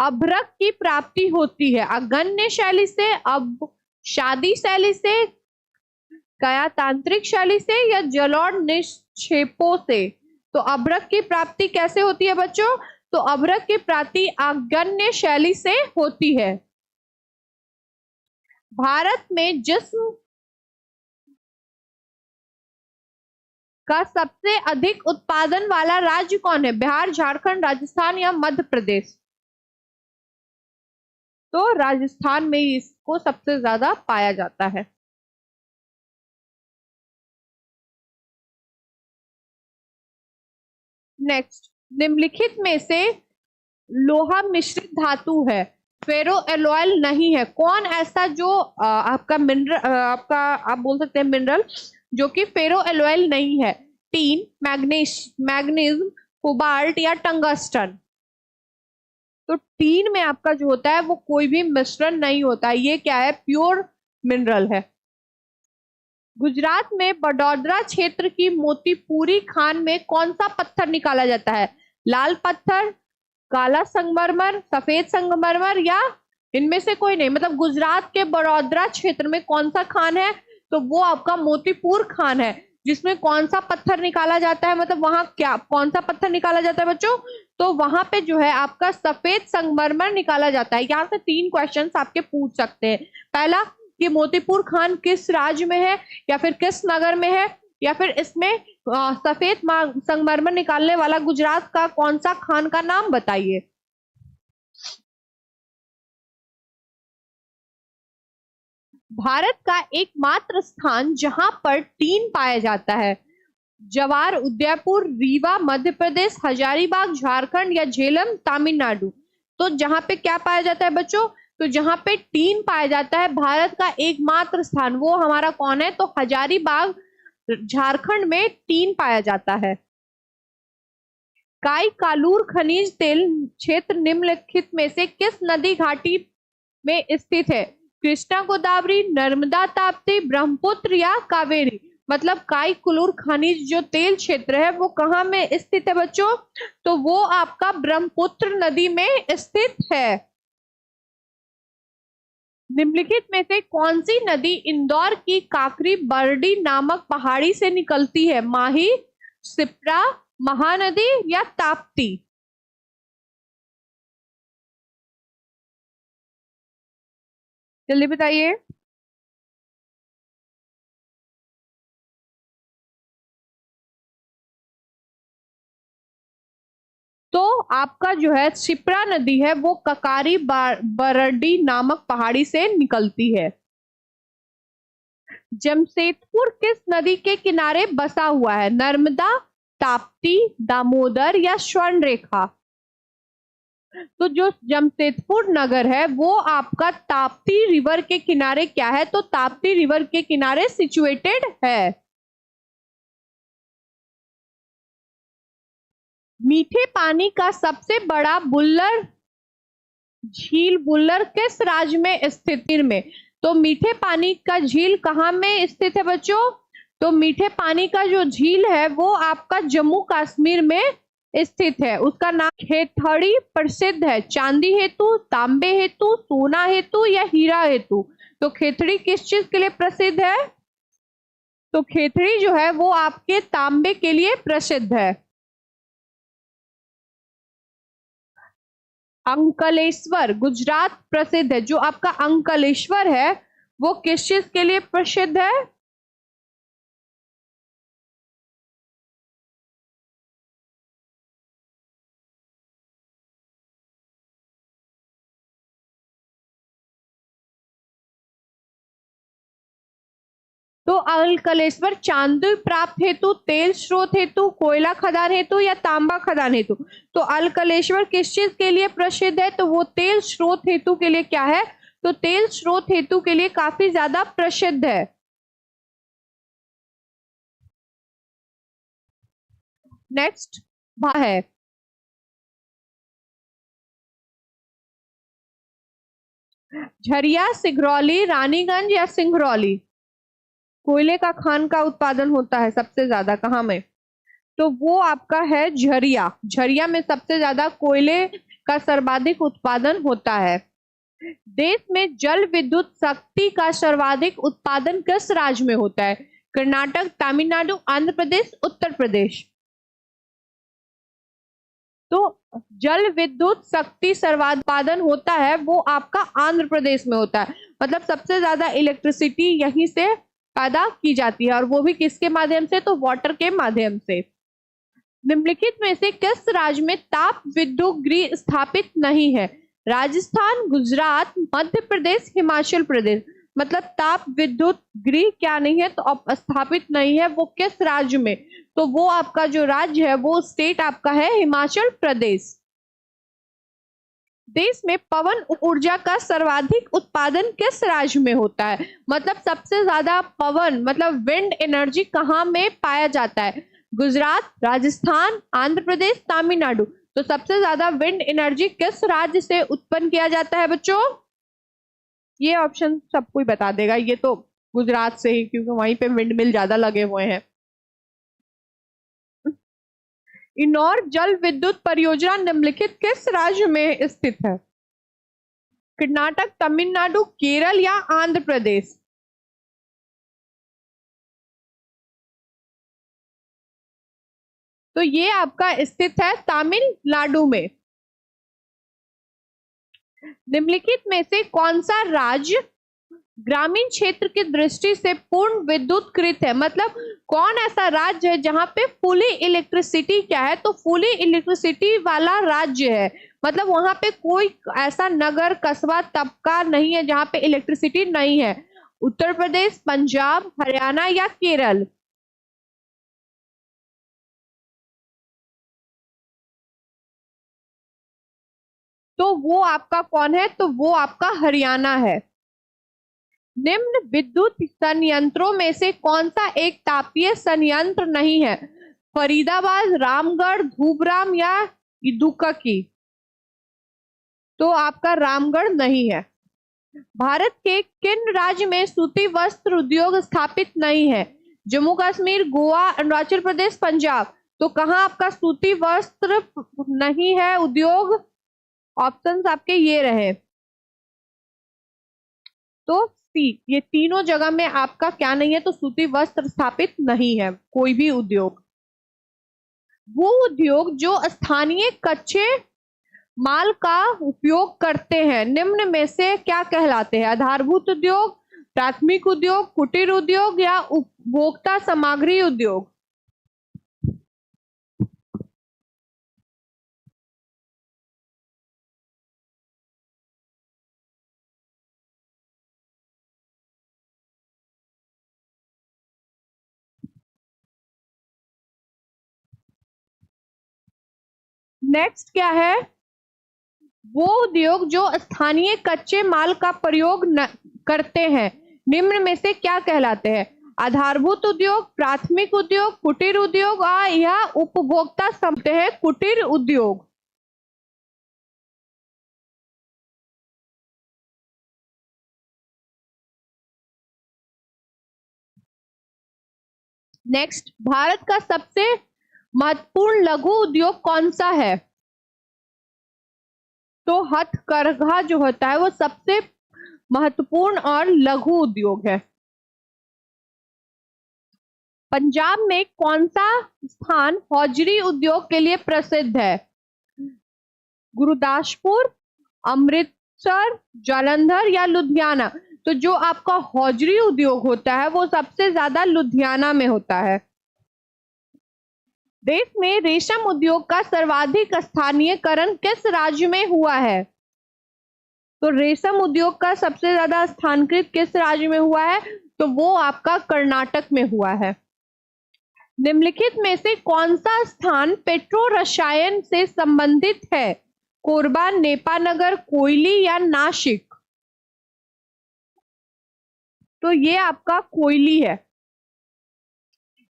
अभ्रक की प्राप्ति होती है अगन्य शैली से, अब शादी शैली से, कायातांत्रिक शैली से या जलोढ़ निक्षेपों से। तो अभ्रक की प्राप्ति कैसे होती है बच्चों? तो अभ्रक की प्राप्ति अगन्य शैली से होती है। भारत में जिस्म का सबसे अधिक उत्पादन वाला राज्य कौन है? बिहार, झारखंड, राजस्थान या मध्य प्रदेश। तो राजस्थान में इसको सबसे ज्यादा पाया जाता है। नेक्स्ट, निम्नलिखित में से लोहा मिश्रित धातु है, फेरो एलॉयल नहीं है। कौन ऐसा जो आपका मिनरल आपका आप बोल सकते हैं मिनरल जो कि फेरो एलॉयल नहीं है? टीन, मैग्नीशियम, कोबाल्ट या टंगस्टन। तो टीन में आपका जो होता है वो कोई भी मिश्रण नहीं होता, ये क्या है, प्योर मिनरल है। गुजरात में बड़ौदा क्षेत्र की मोतीपुरी खान में कौन सा पत्थर निकाला जाता है? लाल पत्थर, काला संगमरमर, सफेद संगमरमर या इनमें से कोई नहीं। मतलब गुजरात के बड़ौदा क्षेत्र में कौन सा खान है? तो वो आपका मोतीपुर खान है, जिसमें कौन सा पत्थर निकाला जाता है, मतलब वहां क्या कौन सा पत्थर निकाला जाता है बच्चों? तो वहां पे जो है आपका सफेद संगमरमर निकाला जाता है। यहाँ से 3 क्वेश्चंस आपके पूछ सकते हैं। पहला कि मोतीपुर खान किस राज्य में है, या फिर किस नगर में है, या फिर इसमें सफेद संगमरमर निकालने वाला गुजरात का कौन सा खान का नाम बताइए। भारत का एकमात्र स्थान जहां पर टीन पाया जाता है, जवार उदयपुर, रीवा मध्य प्रदेश, हजारीबाग झारखंड या झेलम तमिलनाडु। तो जहां पे क्या पाया जाता है बच्चों? तो जहां पे टीन पाया जाता है भारत का एकमात्र स्थान, वो हमारा कौन है? तो हजारीबाग झारखंड में टीन पाया जाता है। काई कालूर खनिज तेल क्षेत्र निम्नलिखित में से किस नदी घाटी में स्थित है? कृष्णा गोदावरी, नर्मदा ताप्ती, ब्रह्मपुत्र या कावेरी। मतलब काई कुलूर खनिज जो तेल क्षेत्र है वो कहाँ में स्थित है बच्चों? तो वो आपका ब्रह्मपुत्र नदी में स्थित है। निम्नलिखित में से कौन सी नदी इंदौर की काकरी बरडी नामक पहाड़ी से निकलती है? माही, सिप्रा, महानदी या ताप्ती। जल्दी बताइए। तो आपका जो है शिप्रा नदी है वो ककारी बरडी नामक पहाड़ी से निकलती है। जमशेदपुर किस नदी के किनारे बसा हुआ है? नर्मदा, ताप्ती, दामोदर या स्वर्ण रेखा। तो जो जमशेदपुर नगर है वो आपका ताप्ती रिवर के किनारे क्या है? तो ताप्ती रिवर के किनारे सिचुएटेड है। मीठे पानी का सबसे बड़ा बुल्लर झील बुल्लर किस राज्य में स्थित में? तो मीठे पानी का झील कहाँ में स्थित है बच्चों? तो मीठे पानी का जो झील है वो आपका जम्मू कश्मीर में स्थित है। उसका नाम खेथड़ी प्रसिद्ध है चांदी हेतु, तांबे हेतु, सोना हेतु या हीरा हेतु। तो खेथड़ी किस चीज के लिए प्रसिद्ध है? तो खेथड़ी जो है वो आपके तांबे के लिए प्रसिद्ध है। अंकलेश्वर गुजरात प्रसिद्ध है, जो आपका अंकलेश्वर है वो किस चीज के लिए प्रसिद्ध है? तो अंकलेश्वर चांदी प्राप्त हेतु, तेल स्रोत हेतु, कोयला खदान हेतु या तांबा खदान हेतु। तो अंकलेश्वर किस चीज के लिए प्रसिद्ध है? तो वो तेल स्रोत हेतु के लिए क्या है? तो तेल स्रोत हेतु के लिए काफी ज्यादा प्रसिद्ध है। नेक्स्ट है झरिया, सिंगरौली, रानीगंज या सिंगरौली। कोयले का खान का उत्पादन होता है सबसे ज्यादा कहाँ में? तो वो आपका है झरिया। झरिया में सबसे ज्यादा कोयले का सर्वाधिक उत्पादन होता है। देश में जल विद्युत शक्ति का सर्वाधिक उत्पादन किस राज्य में होता है? कर्नाटक, तमिलनाडु, आंध्र प्रदेश, उत्तर प्रदेश। तो जल विद्युत शक्ति सर्वाधिक होता है वो आपका आंध्र प्रदेश में होता है। मतलब सबसे ज्यादा इलेक्ट्रिसिटी यहीं से पैदा की जाती है, और वो भी किसके माध्यम से? तो वाटर के माध्यम से। निम्नलिखित में से किस राज्य में ताप विद्युत गृह स्थापित नहीं है? राजस्थान, गुजरात, मध्य प्रदेश, हिमाचल प्रदेश। मतलब ताप विद्युत गृह क्या नहीं है? तो स्थापित नहीं है, वो किस राज्य में? तो वो आपका जो राज्य है वो स्टेट आपका है हिमाचल प्रदेश। देश में पवन ऊर्जा का सर्वाधिक उत्पादन किस राज्य में होता है? मतलब सबसे ज्यादा पवन मतलब विंड एनर्जी कहाँ में पाया जाता है? गुजरात, राजस्थान, आंध्र प्रदेश, तमिलनाडु। तो सबसे ज्यादा विंड एनर्जी किस राज्य से उत्पन्न किया जाता है बच्चों? ये ऑप्शन सबको ही बता देगा, ये तो गुजरात से ही, क्योंकि वहीं पे विंड मिल ज्यादा लगे हुए हैं। इनौर जल विद्युत परियोजना निम्नलिखित किस राज्य में स्थित है? कर्नाटक, तमिलनाडु, केरल या आंध्र प्रदेश? तो ये आपका स्थित है तमिलनाडु में। निम्नलिखित में से कौन सा राज्य ग्रामीण क्षेत्र की दृष्टि से पूर्ण विद्युतकृत है? मतलब कौन ऐसा राज्य है जहां पे फुली इलेक्ट्रिसिटी क्या है? तो फुली इलेक्ट्रिसिटी वाला राज्य है, मतलब वहां पे कोई ऐसा नगर कस्बा तबका नहीं है जहां पे इलेक्ट्रिसिटी नहीं है। उत्तर प्रदेश, पंजाब, हरियाणा या केरल? तो वो आपका कौन है? तो वो आपका हरियाणा है। निम्न विद्युत संयंत्रों में से कौन सा एक तापीय संयंत्र नहीं है? फरीदाबाद, रामगढ़, धूबराम या इदुक्की? तो आपका रामगढ़ नहीं है। भारत के किन राज्य में सूती वस्त्र उद्योग स्थापित नहीं है? जम्मू कश्मीर, गोवा, अरुणाचल प्रदेश, पंजाब? तो कहां आपका सूती वस्त्र नहीं है उद्योग? ऑप्शंस आपके ये रहे, तो सी, ये तीनों जगह में आपका क्या नहीं है? तो सूती वस्त्र स्थापित नहीं है कोई भी उद्योग। वो उद्योग जो स्थानीय कच्चे माल का उपयोग करते हैं निम्न में से क्या कहलाते हैं? आधारभूत उद्योग, प्राथमिक उद्योग, कुटीर उद्योग या उपभोक्ता सामग्री उद्योग? नेक्स्ट क्या है? वो उद्योग जो स्थानीय कच्चे माल का प्रयोग करते हैं निम्न में से क्या कहलाते हैं? आधारभूत उद्योग, प्राथमिक उद्योग, कुटीर उद्योग या उपभोक्ता समते हैं कुटीर उद्योग? नेक्स्ट, भारत का सबसे महत्वपूर्ण लघु उद्योग कौन सा है? तो हथकरघा जो होता है वो सबसे महत्वपूर्ण और लघु उद्योग है। पंजाब में कौन सा स्थान हौजरी उद्योग के लिए प्रसिद्ध है? गुरुदासपुर, अमृतसर, जालंधर या लुधियाना? तो जो आपका हौजरी उद्योग होता है वो सबसे ज्यादा लुधियाना में होता है। देश में रेशम उद्योग का सर्वाधिक स्थानीयकरण किस राज्य में हुआ है? तो रेशम उद्योग का सबसे ज्यादा स्थानीयकृत किस राज्य में हुआ है? तो वो आपका कर्नाटक में हुआ है। निम्नलिखित में से कौन सा स्थान पेट्रो रसायन से संबंधित है? कोरबा, नेपानगर, कोयली या नासिक? तो ये आपका कोयली है।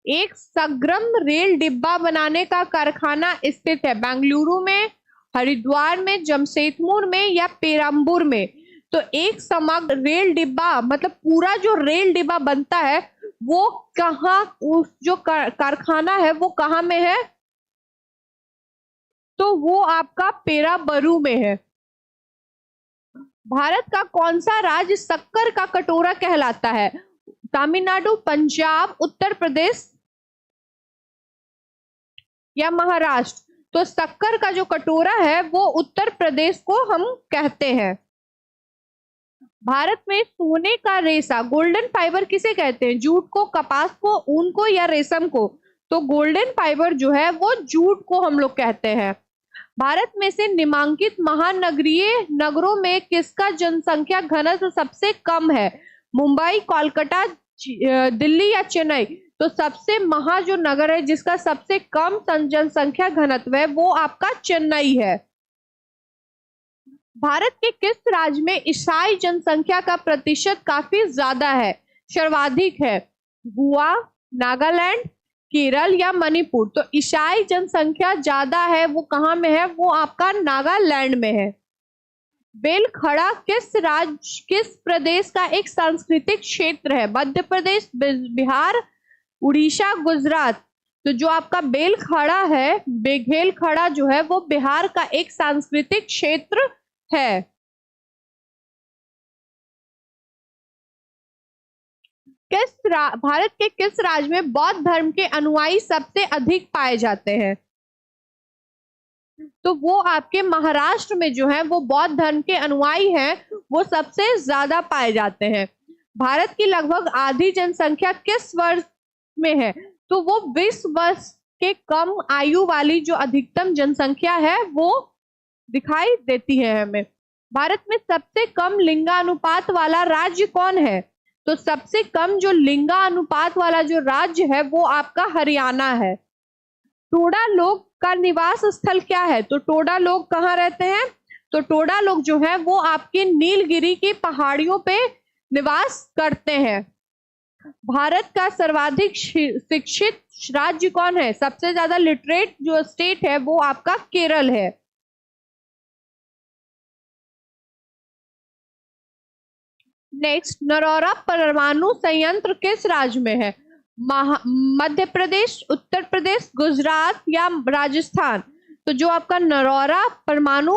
एक समग्र रेल डिब्बा बनाने का कारखाना स्थित है बेंगलुरु में, हरिद्वार में, जमशेदपुर में या पेरम्बूर में? तो एक समग्र रेल डिब्बा मतलब पूरा जो रेल डिब्बा बनता है वो कहाँ, उस जो कारखाना है वो कहाँ में है? तो वो आपका पेराम्बलुर में है। भारत का कौन सा राज्य शक्कर का कटोरा कहलाता है? तमिलनाडु, पंजाब, उत्तर प्रदेश या महाराष्ट्र? तो शक्कर का जो कटोरा है वो उत्तर प्रदेश को हम कहते हैं। भारत में सोने का रेशा गोल्डन फाइबर किसे कहते हैं? जूट को, कपास को, ऊन को या रेशम को? तो गोल्डन फाइबर जो है वो जूट को हम लोग कहते हैं। भारत में से निम्नलिखित महानगरीय नगरों में किसका जनसंख्या घनत्व सबसे कम है? मुंबई, कोलकाता, दिल्ली या चेन्नई? तो सबसे महा जो नगर है जिसका सबसे कम जनसंख्या घनत्व है वो आपका चेन्नई है। भारत के किस राज्य में ईसाई जनसंख्या का प्रतिशत काफी ज्यादा है, सर्वाधिक है? गोवा, नागालैंड, केरल या मणिपुर? तो ईसाई जनसंख्या ज्यादा है वो कहाँ में है? वो आपका नागालैंड में है। बेलखड़ा किस प्रदेश का एक सांस्कृतिक क्षेत्र है? मध्य प्रदेश, बिहार, उड़ीसा, गुजरात? तो जो आपका बेलखड़ा है, बेघेलखड़ा जो है वो बिहार का एक सांस्कृतिक क्षेत्र है। भारत के किस राज्य में बौद्ध धर्म के अनुयायी सबसे अधिक पाए जाते हैं? तो वो आपके महाराष्ट्र में जो है वो बौद्ध धर्म के अनुयायी हैं, वो सबसे ज्यादा पाए जाते हैं। भारत की लगभग आधी जनसंख्या किस वर्ष में है? तो वो 20 वर्ष के कम आयु वाली जो अधिकतम जनसंख्या है वो दिखाई देती है हमें। भारत में सबसे कम लिंगानुपात वाला राज्य कौन है? तो सबसे कम जो लिंगानुपात वाला जो राज्य है वो आपका हरियाणा है। टोडा लोग का निवास स्थल क्या है? तो टोडा लोग कहाँ रहते हैं? तो टोडा लोग जो है वो आपके नीलगिरी की पहाड़ियों पे निवास करते हैं। भारत का सर्वाधिक शिक्षित राज्य कौन है? सबसे ज्यादा लिटरेट जो स्टेट है वो आपका केरल है। नेक्स्ट, नरौरा परमाणु संयंत्र किस राज्य में है? मध्य प्रदेश, उत्तर प्रदेश, गुजरात या राजस्थान? तो जो आपका नरौरा परमाणु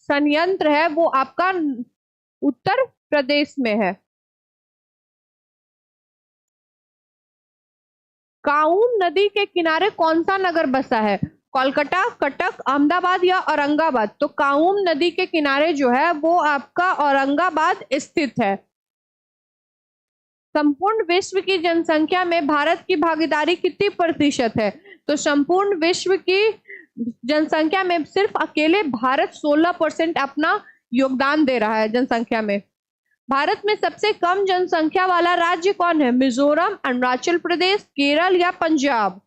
संयंत्र है वो आपका उत्तर प्रदेश में है। काउन नदी के किनारे कौन सा नगर बसा है? कोलकाता, कटक, अहमदाबाद या औरंगाबाद? तो काउन नदी के किनारे जो है वो आपका औरंगाबाद स्थित है। संपूर्ण विश्व की जनसंख्या में भारत की भागीदारी कितनी प्रतिशत है? तो संपूर्ण विश्व की जनसंख्या में सिर्फ अकेले भारत 16% अपना योगदान दे रहा है जनसंख्या में। भारत में सबसे कम जनसंख्या वाला राज्य कौन है? मिजोरम, अरुणाचल प्रदेश, केरल या पंजाब?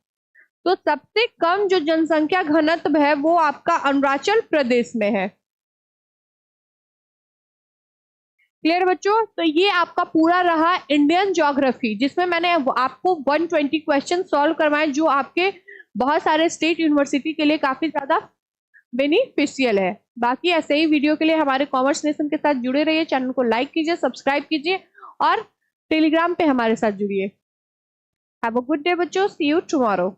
तो सबसे कम जो जनसंख्या घनत्व है वो आपका अरुणाचल प्रदेश में है। क्लियर बच्चों? तो ये आपका पूरा रहा इंडियन ज्योग्राफी, जिसमें मैंने आपको 120 क्वेश्चन सॉल्व करवाए जो आपके बहुत सारे स्टेट यूनिवर्सिटी के लिए काफी ज्यादा बेनिफिशियल है। बाकी ऐसे ही वीडियो के लिए हमारे कॉमर्स नेशन के साथ जुड़े रहिए। चैनल को लाइक कीजिए, सब्सक्राइब कीजिए और टेलीग्राम पे हमारे साथ जुड़िए। हैव अ गुड डे बच्चों, सी यू टुमारो।